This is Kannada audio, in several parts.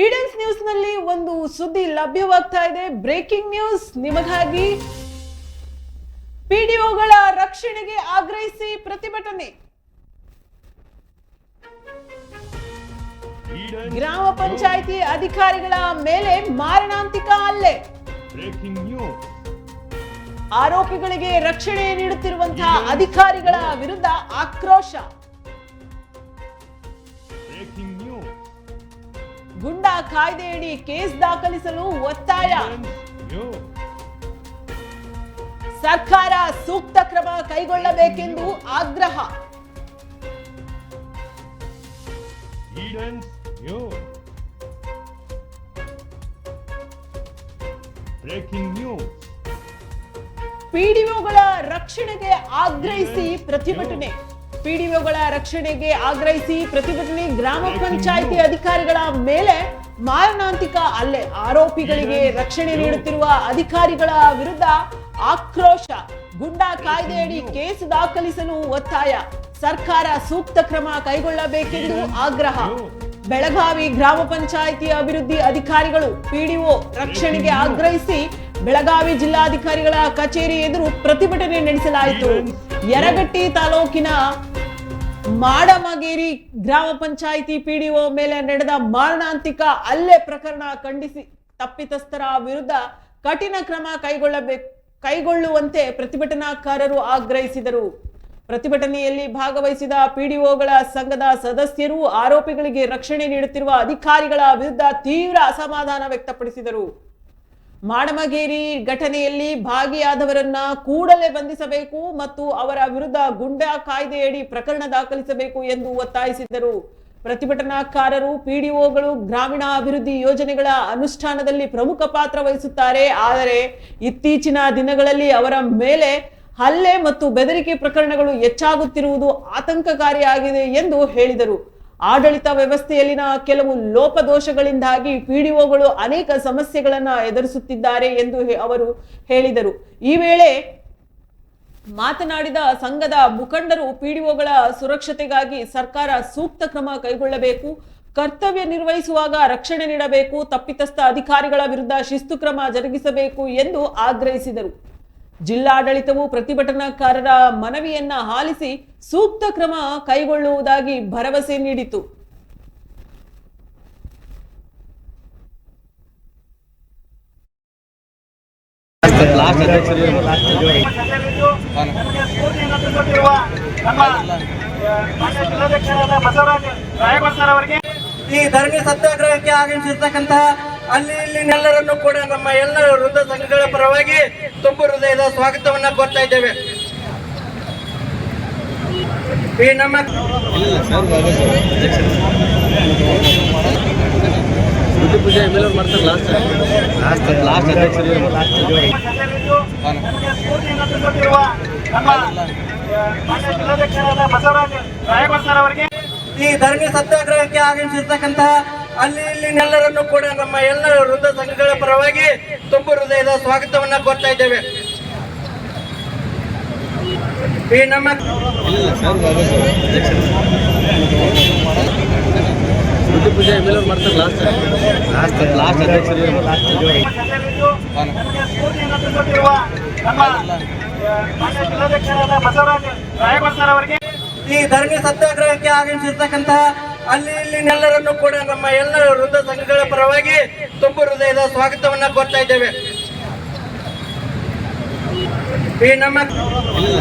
ಈಡನ್ಸ್ ನ್ಯೂಸ್ ನಲ್ಲಿ ಒಂದು ಸುದ್ದಿ ಲಭ್ಯವಾಗ್ತಾ ಇದೆ. ಬ್ರೇಕಿಂಗ್ ನ್ಯೂಸ್ ನಿಮಗಾಗಿ. ಪಿಡಿಒಗಳ ರಕ್ಷಣೆಗೆ ಆಗ್ರಹಿಸಿ ಪ್ರತಿಭಟನೆ. ಗ್ರಾಮ ಪಂಚಾಯಿತಿ ಅಧಿಕಾರಿಗಳ ಮೇಲೆ ಮಾರಣಾಂತಿಕ ಹಲ್ಲೆ. ಆರೋಪಿಗಳಿಗೆ ರಕ್ಷಣೆ ನೀಡುತ್ತಿರುವಂತಹ ಅಧಿಕಾರಿಗಳ ವಿರುದ್ಧ ಆಕ್ರೋಶ. ಗುಂಡಾ ಕಾಯ್ದೆಯಡಿ ಕೇಸ್ ದಾಖಲಿಸಲು ಒತ್ತಾಯ. ಸರ್ಕಾರ ಸೂಕ್ತ ಕ್ರಮ ಕೈಗೊಳ್ಳಬೇಕೆಂದು ಆಗ್ರಹ. ಪಿಡಿಒಗಳ ರಕ್ಷಣೆಗೆ ಆಗ್ರಹಿಸಿ ಪ್ರತಿಭಟನೆ. ಪಿಡಿಒಗಳ ರಕ್ಷಣೆಗೆ ಆಗ್ರಹಿಸಿ ಪ್ರತಿಭಟನೆ. ಗ್ರಾಮ ಪಂಚಾಯಿತಿ ಅಧಿಕಾರಿಗಳ ಮೇಲೆ ಮಾರಣಾಂತಿಕ ಹಲ್ಲೆ. ಆರೋಪಿಗಳಿಗೆ ರಕ್ಷಣೆ ನೀಡುತ್ತಿರುವ ಅಧಿಕಾರಿಗಳ ವಿರುದ್ಧ ಆಕ್ರೋಶ. ಗುಂಡಾ ಕಾಯ್ದೆಯಡಿ ಕೇಸ್ ದಾಖಲಿಸಲು ಒತ್ತಾಯ. ಸರ್ಕಾರ ಸೂಕ್ತ ಕ್ರಮ ಕೈಗೊಳ್ಳಬೇಕೆಂದು ಆಗ್ರಹ. ಬೆಳಗಾವಿ ಗ್ರಾಮ ಪಂಚಾಯಿತಿ ಅಭಿವೃದ್ಧಿ ಅಧಿಕಾರಿಗಳು ಪಿಡಿಒ ರಕ್ಷಣೆಗೆ ಆಗ್ರಹಿಸಿ ಬೆಳಗಾವಿ ಜಿಲ್ಲಾಧಿಕಾರಿಗಳ ಕಚೇರಿ ಎದುರು ಪ್ರತಿಭಟನೆ ನಡೆಸಲಾಯಿತು. ಯರಗಟ್ಟಿ ತಾಲೂಕಿನ ಮಾಡಮಗೇರಿ ಗ್ರಾಮ ಪಂಚಾಯಿತಿ ಪಿಡಿಒ ಮೇಲೆ ನಡೆದ ಮಾರಣಾಂತಿಕ ಹಲ್ಲೆ ಪ್ರಕರಣ ಖಂಡಿಸಿ ತಪ್ಪಿತಸ್ಥರ ವಿರುದ್ಧ ಕಠಿಣ ಕ್ರಮ ಕೈಗೊಳ್ಳುವಂತೆ ಪ್ರತಿಭಟನಾಕಾರರು ಆಗ್ರಹಿಸಿದರು. ಪ್ರತಿಭಟನೆಯಲ್ಲಿ ಭಾಗವಹಿಸಿದ ಪಿಡಿಒಗಳ ಸಂಘದ ಸದಸ್ಯರು ಆರೋಪಿಗಳಿಗೆ ರಕ್ಷಣೆ ನೀಡುತ್ತಿರುವ ಅಧಿಕಾರಿಗಳ ವಿರುದ್ಧ ತೀವ್ರ ಅಸಮಾಧಾನ ವ್ಯಕ್ತಪಡಿಸಿದರು. ಮಾಡಮಗೇರಿ ಘಟನೆಯಲ್ಲಿ ಭಾಗಿಯಾದವರನ್ನ ಕೂಡಲೇ ಬಂಧಿಸಬೇಕು ಮತ್ತು ಅವರ ವಿರುದ್ಧ ಗುಂಡಾ ಕಾಯ್ದೆಯಡಿ ಪ್ರಕರಣ ದಾಖಲಿಸಬೇಕು ಎಂದು ಒತ್ತಾಯಿಸಿದರು. ಪ್ರತಿಭಟನಾಕಾರರು ಪಿಡಿಒಗಳು ಗ್ರಾಮೀಣ ಅಭಿವೃದ್ಧಿ ಯೋಜನೆಗಳ ಅನುಷ್ಠಾನದಲ್ಲಿ ಪ್ರಮುಖ ಪಾತ್ರ ವಹಿಸುತ್ತಾರೆ. ಆದರೆ ಇತ್ತೀಚಿನ ದಿನಗಳಲ್ಲಿ ಅವರ ಮೇಲೆ ಹಲ್ಲೆ ಮತ್ತು ಬೆದರಿಕೆ ಪ್ರಕರಣಗಳು ಹೆಚ್ಚಾಗುತ್ತಿರುವುದು ಆತಂಕಕಾರಿಯಾಗಿದೆ ಎಂದು ಹೇಳಿದರು. ಆಡಳಿತ ವ್ಯವಸ್ಥೆಯಲ್ಲಿನ ಕೆಲವು ಲೋಪದೋಷಗಳಿಂದಾಗಿ ಪಿಡಿಒಗಳು ಅನೇಕ ಸಮಸ್ಯೆಗಳನ್ನ ಎದುರಿಸುತ್ತಿದ್ದಾರೆ ಎಂದು ಅವರು ಹೇಳಿದರು. ಈ ವೇಳೆ ಮಾತನಾಡಿದ ಸಂಘದ ಮುಖಂಡರು ಪಿಡಿಒಗಳ ಸುರಕ್ಷತೆಗಾಗಿ ಸರ್ಕಾರ ಸೂಕ್ತ ಕ್ರಮ ಕೈಗೊಳ್ಳಬೇಕು, ಕರ್ತವ್ಯ ನಿರ್ವಹಿಸುವಾಗ ರಕ್ಷಣೆ ನೀಡಬೇಕು, ತಪ್ಪಿತಸ್ಥ ಅಧಿಕಾರಿಗಳ ವಿರುದ್ಧ ಶಿಸ್ತು ಕ್ರಮ ಜರುಗಿಸಬೇಕು ಎಂದು ಆಗ್ರಹಿಸಿದರು. ಜಿಲ್ಲಾಡಳಿತವು ಪ್ರತಿಭಟನಾಕಾರರ ಮನವಿಯನ್ನ ಆಲಿಸಿ ಸೂಕ್ತ ಕ್ರಮ ಕೈಗೊಳ್ಳುವುದಾಗಿ ಭರವಸೆ ನೀಡಿತು. ಈ ಧರಣಿ ಸತ್ಯಾಗ್ರಹಕ್ಕೆ ಆಗಮಿಸಿರ್ತಕ್ಕಂತಹ ಅಲ್ಲಿ ಇಲ್ಲಿನೆಲ್ಲರನ್ನು ಕೂಡ ನಮ್ಮ ಎಲ್ಲ ವೃದ್ಧ ಸಂಘಗಳ ಪರವಾಗಿ ತುಂಬು ಹೃದಯದ ಸ್ವಾಗತವನ್ನ ಕೋರ್ತಾ ಇದ್ದೇವೆ. ಈ ನಮ್ಮ ಪೂಜೆ ಈ ಧರಣಿ ಸತ್ಯಾಗ್ರಹಕ್ಕೆ ಆಗಮಿಸಿರ್ತಕ್ಕಂತಹ ಅಲ್ಲಿ ಇಲ್ಲಿನೆಲ್ಲರನ್ನು ಕೂಡ ನಮ್ಮ ಎಲ್ಲ ವೃದ್ಧ ಸಂಘಗಳ ಪರವಾಗಿ ತುಂಬು ಹೃದಯದ ಸ್ವಾಗತವನ್ನ ಕೋರ್ತಾ ಇದ್ದೇವೆ. ಈ ನಮ್ಮ ಪೂಜೆ ಈ ಧರಣಿ ಸತ್ಯಾಗ್ರಹಕ್ಕೆ ಆಗಮಿಸಿರ್ತಕ್ಕಂತಹ ಅಲ್ಲಿ ಇಲ್ಲಿನೆಲ್ಲರನ್ನು ಕೂಡ ನಮ್ಮ ಎಲ್ಲ ವೃದ್ಧ ಸಂಘಗಳ ಪರವಾಗಿ ತುಂಬು ಹೃದಯದ ಸ್ವಾಗತವನ್ನ ಕೋರ್ತಾ ಇದ್ದೇವೆ. ಈ ನಮ್ಮ ಪೂಜೆ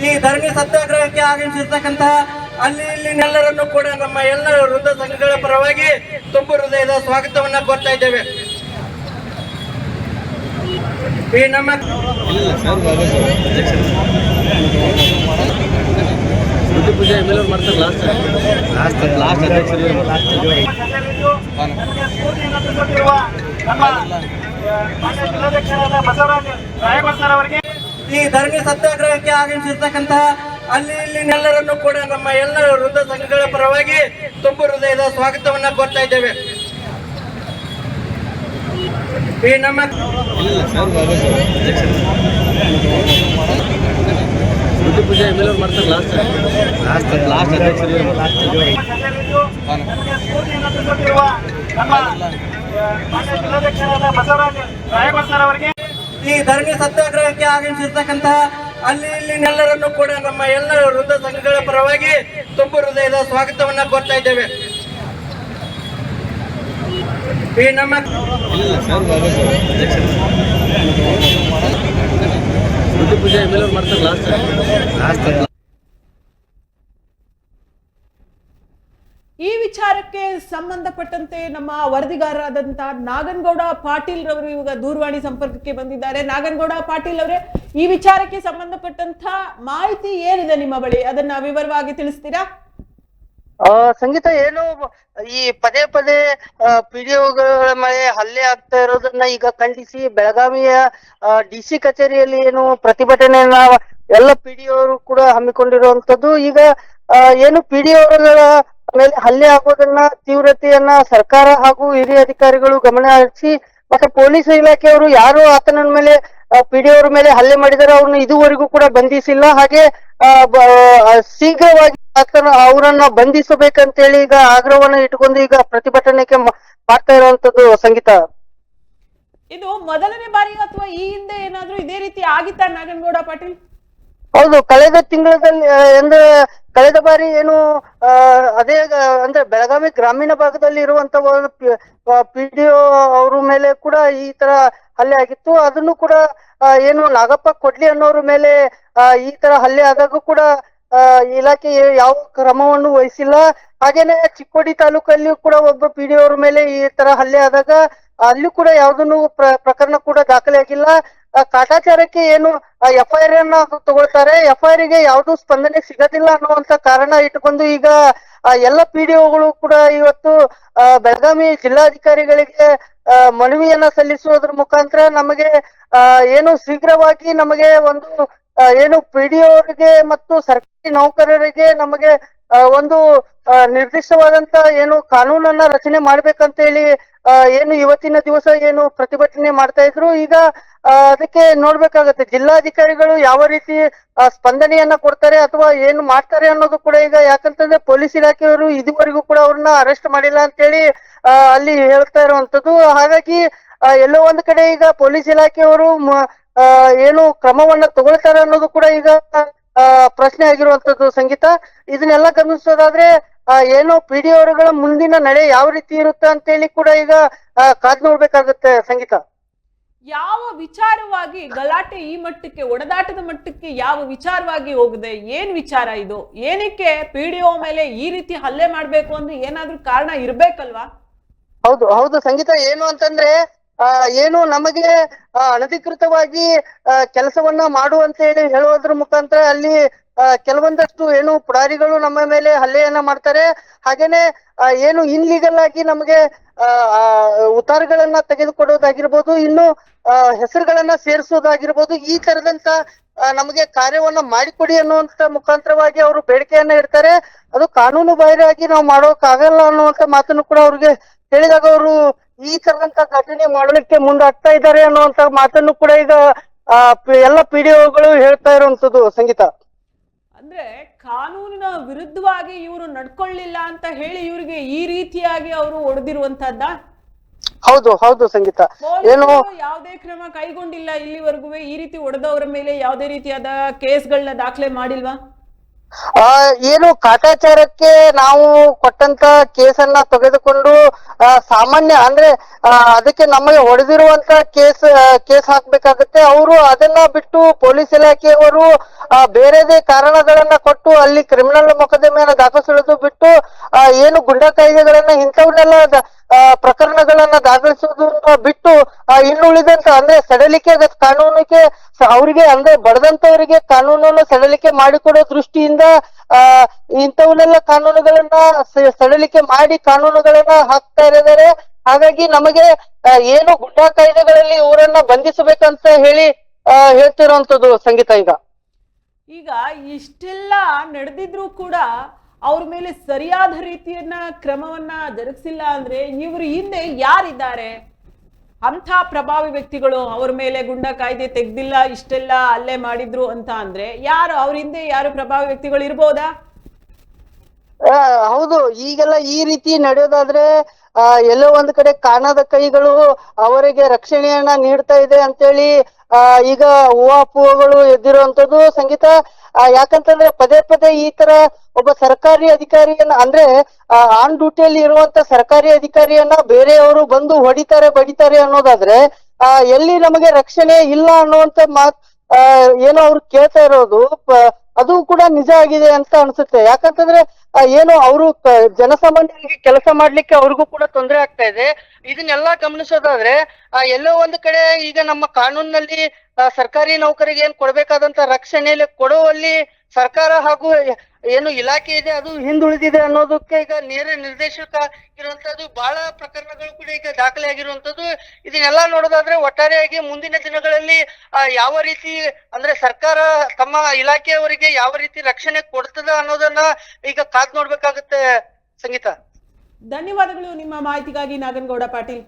ಈ ಧರಣಿ ಸತ್ಯಾಗ್ರಹಕ್ಕೆ ಆಗಮಿಸಿರ್ತಕ್ಕಂತಹ ಅಲ್ಲಿ ಇಲ್ಲಿನೆಲ್ಲರನ್ನು ಕೂಡ ನಮ್ಮ ಎಲ್ಲ ವೃದ್ಧ ಸಂಘಗಳ ಪರವಾಗಿ ತುಂಬು ಹೃದಯದ ಸ್ವಾಗತವನ್ನ ಕೋರ್ತಾ ಇದ್ದೇವೆ. ಈ ನಮ್ಮ ಪೂಜೆ ಈ ಧರಣಿ ಸತ್ಯಾಗ್ರಹಕ್ಕೆ ಆಗಮಿಸಿರ್ತಕ್ಕಂತಹ ಅಲ್ಲಿ ಇಲ್ಲಿನೆಲ್ಲರನ್ನು ಕೂಡ ನಮ್ಮ ಎಲ್ಲ ವೃದ್ಧ ಸಂಘಗಳ ಪರವಾಗಿ ತುಂಬು ಹೃದಯದ ಸ್ವಾಗತವನ್ನ ಕೋರ್ತಾ ಇದ್ದೇವೆ. ಈ ನಮ್ಮ ಪೂಜೆ ಮಾಡ್ತಾರೆ ಲಾಸ್ಟ್ ಈ ಧರಣಿ ಸತ್ಯಾಗ್ರಹಕ್ಕೆ ಆಗಮಿಸಿರ್ತಕ್ಕಂತಹ ಅಲ್ಲಿ ಇಲ್ಲಿನೆಲ್ಲರನ್ನು ಕೂಡ ನಮ್ಮ ಎಲ್ಲ ವೃದ್ಧ ಸಂಘಗಳ ಪರವಾಗಿ ತುಂಬು ಹೃದಯದ ಸ್ವಾಗತವನ್ನ ಕೋರ್ತಾ ಇದ್ದೇವೆ. ಈ ನಮ್ಮ ಪೂಜೆ ಮಾಡ್ತಾರೆ ಲಾಸ್ಟ್ ಈ ವಿಚಾರಕ್ಕೆ ಸಂಬಂಧಪಟ್ಟಂತೆ ನಮ್ಮ ವರದಿಗಾರರಾದಂತ ನಾಗನಗೌಡ ಪಾಟೀಲ್ ರವರು ಇವಾಗ ದೂರವಾಣಿ ಸಂಪರ್ಕಕ್ಕೆ ಬಂದಿದ್ದಾರೆ. ನಾಗನಗೌಡ ಪಾಟೀಲ್ ಅವರೇ, ಈ ವಿಚಾರಕ್ಕೆ ಸಂಬಂಧಪಟ್ಟಂತ ಮಾಹಿತಿ ಏನಿದೆ ನಿಮ್ಮ ಬಳಿ, ಅದನ್ನ ವಿವರವಾಗಿ ತಿಳಿಸ್ತೀರಾ? ಸಂಗೀತ, ಏನು ಈ ಪದೇ ಪದೇ ಪಿಡಿಒಗಳ ಮೇಲೆ ಹಲ್ಲೆ ಆಗ್ತಾ ಇರೋದನ್ನ ಈಗ ಖಂಡಿಸಿ ಬೆಳಗಾವಿಯ DC ಕಚೇರಿಯಲ್ಲಿ ಏನು ಪ್ರತಿಭಟನೆಯನ್ನ ಎಲ್ಲ ಪಿಡಿಒರು ಕೂಡ ಹಮ್ಮಿಕೊಂಡಿರುವಂತದ್ದು. ಈಗ ಏನು ಪಿಡಿಒಗಳ ಮೇಲೆ ಹಲ್ಲೆ ಆಗೋದನ್ನ ತೀವ್ರತೆಯನ್ನ ಸರ್ಕಾರ ಹಾಗೂ ಹಿರಿಯ ಅಧಿಕಾರಿಗಳು ಗಮನ ಹರಿಸಿ, ಮತ್ತೆ ಪೊಲೀಸ್ ಇಲಾಖೆಯವರು ಯಾರು ಆತನ ಮೇಲೆ ಪಿಡಿಒರ ಮೇಲೆ ಹಲ್ಲೆ ಮಾಡಿದಾರೆ ಅವ್ರನ್ನ ಇದುವರೆಗೂ ಕೂಡ ಬಂಧಿಸಿಲ್ಲ. ಹಾಗೆ ಶೀಘ್ರವಾಗಿ ಅವರನ್ನ ಬಂಧಿಸಬೇಕಂತೇಳಿ ಈಗ ಆಗ್ರಹವನ್ನ ಇಟ್ಕೊಂಡು ಈಗ ಪ್ರತಿಭಟನೆಗೆ ಮಾಡ್ತಾ ಇರುವಂತದ್ದು. ಸಂಗೀತ, ಇದು ಮೊದಲನೇ ಬಾರಿ ಅಥವಾ ಈ ಹಿಂದೆ ಏನಾದ್ರೂ ಇದೇ ರೀತಿ ಆಗಿತ್ತಾ ನಾಗನಗೌಡ ಪಾಟೀಲ್? ಹೌದು, ಕಳೆದ ತಿಂಗಳಲ್ಲಿ ಅಂದ್ರೆ ಕಳೆದ ಬಾರಿ ಏನು ಅದೇ ಅಂದ್ರೆ ಬೆಳಗಾವಿ ಗ್ರಾಮೀಣ ಭಾಗದಲ್ಲಿ ಇರುವಂತ ಪಿಡಿಒ ಅವ್ರ ಮೇಲೆ ಕೂಡ ಈ ತರ ಹಲ್ಲೆ ಆಗಿತ್ತು. ಅದನ್ನು ಕೂಡ ಏನು ನಾಗಪ್ಪ ಕೊಡ್ಲಿ ಅನ್ನೋರ ಮೇಲೆ ಈ ತರ ಹಲ್ಲೆ ಆದಾಗ ಕೂಡ ಇಲಾಖೆ ಯಾವ ಕ್ರಮವನ್ನು ವಹಿಸಿಲ್ಲ. ಹಾಗೇನೆ ಚಿಕ್ಕೋಡಿ ತಾಲೂಕಲ್ಲಿಯೂ ಕೂಡ ಒಬ್ಬ ಪಿಡಿಒ ಅವ್ರ ಮೇಲೆ ಈ ತರ ಹಲ್ಲೆ ಆದಾಗ ಅಲ್ಲಿ ಕೂಡ ಯಾವ್ದನ್ನು ಪ್ರಕರಣ ಕೂಡ ದಾಖಲೆ ಆಗಿಲ್ಲ. ಕಾಟಾಚಾರಕ್ಕೆ ಏನು FIR ಅನ್ನ ತಗೊಳ್ತಾರೆ, FIR ಗೆ ಯಾವ್ದು ಸ್ಪಂದನೆ ಸಿಗೋದಿಲ್ಲ ಅನ್ನುವಂತ ಕಾರಣ ಇಟ್ಕೊಂಡು ಈಗ ಎಲ್ಲ ಪಿಡಿಒಗಳು ಕೂಡ ಇವತ್ತು ಬೆಳಗಾವಿ ಜಿಲ್ಲಾಧಿಕಾರಿಗಳಿಗೆ ಮನವಿಯನ್ನ ಸಲ್ಲಿಸುವುದ್ರ ಮುಖಾಂತರ ನಮಗೆ ಏನು ಶೀಘ್ರವಾಗಿ ನಮಗೆ ಒಂದು ಏನು ಪಿಡಿಒರಿಗೆ ಮತ್ತು ಸರ್ಕಾರಿ ನೌಕರರಿಗೆ ನಮಗೆ ಒಂದು ನಿರ್ದಿಷ್ಟವಾದಂತ ಏನು ಕಾನೂನನ್ನ ರಚನೆ ಮಾಡ್ಬೇಕಂತ ಹೇಳಿ ಏನು ಇವತ್ತಿನ ದಿವಸ ಏನು ಪ್ರತಿಭಟನೆ ಮಾಡ್ತಾ ಇದ್ರು. ಈಗ ಅದಕ್ಕೆ ನೋಡ್ಬೇಕಾಗತ್ತೆ ಜಿಲ್ಲಾಧಿಕಾರಿಗಳು ಯಾವ ರೀತಿ ಸ್ಪಂದನೆಯನ್ನ ಕೊಡ್ತಾರೆ ಅಥವಾ ಏನು ಮಾಡ್ತಾರೆ ಅನ್ನೋದು ಕೂಡ ಈಗ, ಯಾಕಂತಂದ್ರೆ ಪೊಲೀಸ್ ಇಲಾಖೆಯವರು ಇದುವರೆಗೂ ಕೂಡ ಅವ್ರನ್ನ ಅರೆಸ್ಟ್ ಮಾಡಿಲ್ಲ ಅಂತೇಳಿ ಅಲ್ಲಿ ಹೇಳ್ತಾ ಇರುವಂತದ್ದು. ಹಾಗಾಗಿ ಎಲ್ಲೋ ಒಂದ್ ಕಡೆ ಈಗ ಪೊಲೀಸ್ ಇಲಾಖೆಯವರು ಏನು ಕ್ರಮವನ್ನ ತಗೊಳ್ತಾರೆ ಅನ್ನೋದು ಕೂಡ ಈಗ ಪ್ರಶ್ನೆ ಆಗಿರುವಂತದ್ದು. ಸಂಗೀತ, ಇದನ್ನೆಲ್ಲ ಗಮನಿಸೋದಾದ್ರೆ ಏನು ಪಿಡಿಒಗಳ ಮುಂದಿನ ನಡೆ ಯಾವ ರೀತಿ ಇರುತ್ತೆ ಅಂತ ಹೇಳಿ ಕೂಡ ಈಗ ಕಾದ್ ನೋಡ್ಬೇಕಾಗತ್ತೆ. ಸಂಗೀತ, ಯಾವ ವಿಚಾರವಾಗಿ ಗಲಾಟೆ ಈ ಮಟ್ಟಕ್ಕೆ, ಒಡೆದಾಟದ ಮಟ್ಟಕ್ಕೆ ಯಾವ ವಿಚಾರವಾಗಿ ಹೋಗಿದೆ? ಏನ್ ವಿಚಾರ ಇದು? ಏನಕ್ಕೆ ಪಿಡಿಒ ಮೇಲೆ ಈ ರೀತಿ ಹಲ್ಲೆ ಮಾಡ್ಬೇಕು ಅಂದ್ರೆ ಏನಾದ್ರೂ ಕಾರಣ ಇರ್ಬೇಕಲ್ವಾ? ಹೌದು ಹೌದು ಸಂಗೀತ, ಏನು ಅಂತಂದ್ರೆ ಏನು ನಮಗೆ ಅನಧಿಕೃತವಾಗಿ ಕೆಲಸವನ್ನ ಮಾಡು ಅಂತ ಹೇಳಿ ಹೇಳೋದ್ರ ಮುಖಾಂತರ ಅಲ್ಲಿ ಕೆಲವೊಂದಷ್ಟು ಏನು ಪುಡಾರಿಗಳು ನಮ್ಮ ಮೇಲೆ ಹಲ್ಲೆಯನ್ನ ಮಾಡ್ತಾರೆ. ಹಾಗೇನೆ ಏನು ಇನ್ಲೀಗಲ್ ಆಗಿ ನಮಗೆ ಉತ್ತಾರಗಳನ್ನ ತೆಗೆದುಕೊಡೋದಾಗಿರ್ಬೋದು, ಇನ್ನು ಹೆಸರುಗಳನ್ನ ಸೇರಿಸೋದಾಗಿರ್ಬೋದು, ಈ ತರದಂತ ನಮಗೆ ಕಾರ್ಯವನ್ನ ಮಾಡಿಕೊಡಿ ಅನ್ನುವಂತ ಮುಖಾಂತರವಾಗಿ ಅವರು ಬೇಡಿಕೆಯನ್ನ ಇಡ್ತಾರೆ. ಅದು ಕಾನೂನು ಬಾಹಿರವಾಗಿ ನಾವು ಮಾಡೋಕ್ಕಾಗಲ್ಲ ಅನ್ನುವಂತ ಮಾತನ್ನು ಕೂಡ ಅವ್ರಿಗೆ ಹೇಳಿದಾಗ ಅವರು ಈ ತರದಂತ ಘಟನೆ ಮಾಡಲಿಕ್ಕೆ ಮುಂದಾಗ್ತಾ ಇದ್ದಾರೆ ಅನ್ನುವಂತ ಮಾತನ್ನು ಕೂಡ ಈಗ ಎಲ್ಲ ಪಿಡಿಒಗಳು ಹೇಳ್ತಾ ಇರುವಂತದ್ದು. ಸಂಗೀತ, ಅಂದ್ರೆ ಕಾನೂನಿನ ವಿರುದ್ಧವಾಗಿ ಇವರು ನಡ್ಕೊಳ್ಳಿಲ್ಲ ಅಂತ ಹೇಳಿ ಇವರಿಗೆ ಈ ರೀತಿಯಾಗಿ ಅವರು ಹೊಡೆದಿರುವಂತಹದ್ದ? ಹೌದು ಹೌದು ಸಂಗೀತ, ಏನು ಯಾವುದೇ ಕ್ರಮ ಕೈಗೊಂಡಿಲ್ಲ ಇಲ್ಲಿವರೆಗೂ? ಈ ರೀತಿ ಹೊಡೆದವರ ಮೇಲೆ ಯಾವುದೇ ರೀತಿಯಾದ ಕೇಸ್ಗಳನ್ನ ದಾಖಲೆ ಮಾಡಿಲ್ವಾ? ಏನು ಕಾಟಾಚಾರಕ್ಕೆ ನಾವು ಕೊಟ್ಟಂತ ಕೇಸನ್ನ ತೆಗೆದುಕೊಂಡು ಸಾಮಾನ್ಯ ಅಂದ್ರೆ ಅದಕ್ಕೆ ನಮಗೆ ಹೊಡೆದಿರುವಂತ ಕೇಸ್ ಹಾಕ್ಬೇಕಾಗತ್ತೆ. ಅವರು ಅದನ್ನ ಬಿಟ್ಟು ಪೊಲೀಸ್ ಇಲಾಖೆಯವರು ಬೇರೆದೇ ಕಾರಣಗಳನ್ನ ಕೊಟ್ಟು ಅಲ್ಲಿ ಕ್ರಿಮಿನಲ್ ಮೊಕದ್ದಮೆಯನ್ನ ದಾಖಲಿಸೋದು ಬಿಟ್ಟು ಏನು ಗುಂಡಾ ಕಾಯ್ದೆಗಳನ್ನ ಇಂಥವನ್ನೆಲ್ಲ ಪ್ರಕರಣಗಳನ್ನ ದಾಖಲಿಸೋದನ್ನ ಬಿಟ್ಟು ಇನ್ನುಳಿದಂತ ಅಂದ್ರೆ ಸಡಲಿಕೆ ಕಾನೂನಿಗೆ ಅವರಿಗೆ ಅಂದ್ರೆ ಬಡದಂತವರಿಗೆ ಕಾನೂನನ್ನು ಸಡಲಿಕೆ ಮಾಡಿಕೊಡೋ ದೃಷ್ಟಿಯಿಂದ ಇಂಥವನ್ನೆಲ್ಲ ಕಾನೂನುಗಳನ್ನ ಸಡಲಿಕೆ ಮಾಡಿ ಕಾನೂನುಗಳನ್ನ ಹಾಕ್ತಾ ಇದ್ದಾರೆ. ಹಾಗಾಗಿ ನಮಗೆ ಏನು ಗುಂಡಾ ಕಾಯ್ದೆಗಳಲ್ಲಿ ಇವರನ್ನ ಬಂಧಿಸಬೇಕಂತ ಹೇಳಿ ಹೇಳ್ತಿರುವಂತದ್ದು. ಸಂಗೀತ, ಈಗ ಇಷ್ಟೆಲ್ಲ ನಡೆದಿದ್ರು ಕೂಡ ಅವ್ರ ಮೇಲೆ ಸರಿಯಾದ ರೀತಿಯನ್ನ ಕ್ರಮವನ್ನ ಜರುಗಿಸಿಲ್ಲ ಅಂದ್ರೆ ಇವರು ಹಿಂದೆ ಯಾರಿದ್ದಾರೆ? ಅಂಥ ಪ್ರಭಾವಿ ವ್ಯಕ್ತಿಗಳು ಅವ್ರ ಮೇಲೆ ಗುಂಡಾ ಕಾಯ್ದೆ ತೆಗ್ದಿಲ್ಲ, ಇಷ್ಟೆಲ್ಲ ಅಲ್ಲೇ ಮಾಡಿದ್ರು ಅಂತ ಅಂದ್ರೆ ಯಾರು ಅವ್ರ ಹಿಂದೆ ಯಾರು ಪ್ರಭಾವಿ ವ್ಯಕ್ತಿಗಳು ಇರ್ಬೋದಾ? ಹೌದು. ಈಗೆಲ್ಲ ಈ ರೀತಿ ನಡೆಯೋದಾದ್ರೆ ಎಲ್ಲೋ ಒಂದ್ ಕಡೆ ಕಾಣದ ಕೈಗಳು ಅವರಿಗೆ ರಕ್ಷಣೆಯನ್ನ ನೀಡ್ತಾ ಇದೆ ಅಂತೇಳಿ ಈಗ ಊಹಾಪೋಹಗಳು ಎದ್ದಿರುವಂತದ್ದು ಸಂಗೀತ. ಯಾಕಂತಂದ್ರೆ ಪದೇ ಪದೇ ಈ ತರ ಒಬ್ಬ ಸರ್ಕಾರಿ ಅಧಿಕಾರಿಯನ್ನ ಅಂದ್ರೆ ಆನ್ ಡ್ಯೂಟಿಯಲ್ಲಿ ಇರುವಂತ ಸರ್ಕಾರಿ ಅಧಿಕಾರಿಯನ್ನ ಬೇರೆಯವರು ಬಂದು ಬಡಿತಾರೆ ಅನ್ನೋದಾದ್ರೆ ಎಲ್ಲಿ ನಮಗೆ ರಕ್ಷಣೆ ಇಲ್ಲ ಅನ್ನುವಂತ ಮಾತ್ ಏನೋ ಅವ್ರು ಕೇಳ್ತಾ ಇರೋದು ಅದು ಕೂಡ ನಿಜ ಆಗಿದೆ ಅಂತ ಅನ್ಸುತ್ತೆ. ಯಾಕಂತಂದ್ರೆ ಏನು ಅವರು ಜನಸಾಮಾನ್ಯರಿಗೆ ಕೆಲಸ ಮಾಡ್ಲಿಕ್ಕೆ ಅವ್ರಿಗೂ ಕೂಡ ತೊಂದರೆ ಆಗ್ತಾ ಇದೆ. ಇದನ್ನೆಲ್ಲಾ ಗಮನಿಸೋದಾದ್ರೆ ಎಲ್ಲೋ ಒಂದ್ ಕಡೆ ಈಗ ನಮ್ಮ ಕಾನೂನಿನಲ್ಲಿ ಸರ್ಕಾರಿ ನೌಕರಿಗೆ ಏನ್ ಕೊಡ್ಬೇಕಾದಂತ ರಕ್ಷಣೆ ಕೊಡುವಲ್ಲಿ ಸರ್ಕಾರ ಹಾಗೂ ಏನು ಇಲಾಖೆ ಇದೆ ಅದು ಹಿಂದುಳಿದಿದೆ ಅನ್ನೋದಕ್ಕೆ ಈಗ ನೇರ ನಿರ್ದೇಶಕ ಇರುವಂತದ್ದು ಬಹಳ ಪ್ರಕರಣಗಳು ಕೂಡ ಈಗ ದಾಖಲೆ ಆಗಿರುವಂತದ್ದು. ಇದನ್ನೆಲ್ಲ ನೋಡೋದಾದ್ರೆ ಒಟ್ಟಾರೆಯಾಗಿ ಮುಂದಿನ ದಿನಗಳಲ್ಲಿ ಯಾವ ರೀತಿ ಅಂದ್ರೆ ಸರ್ಕಾರ ತಮ್ಮ ಇಲಾಖೆಯವರಿಗೆ ಯಾವ ರೀತಿ ರಕ್ಷಣೆ ಕೊಡ್ತದ ಅನ್ನೋದನ್ನ ಈಗ ಕಾದ್ ನೋಡ್ಬೇಕಾಗುತ್ತೆ ಸಂಗೀತ. ಧನ್ಯವಾದಗಳು ನಿಮ್ಮ ಮಾಹಿತಿಗಾಗಿ ನಾಗನಗೌಡ ಪಾಟೀಲ್.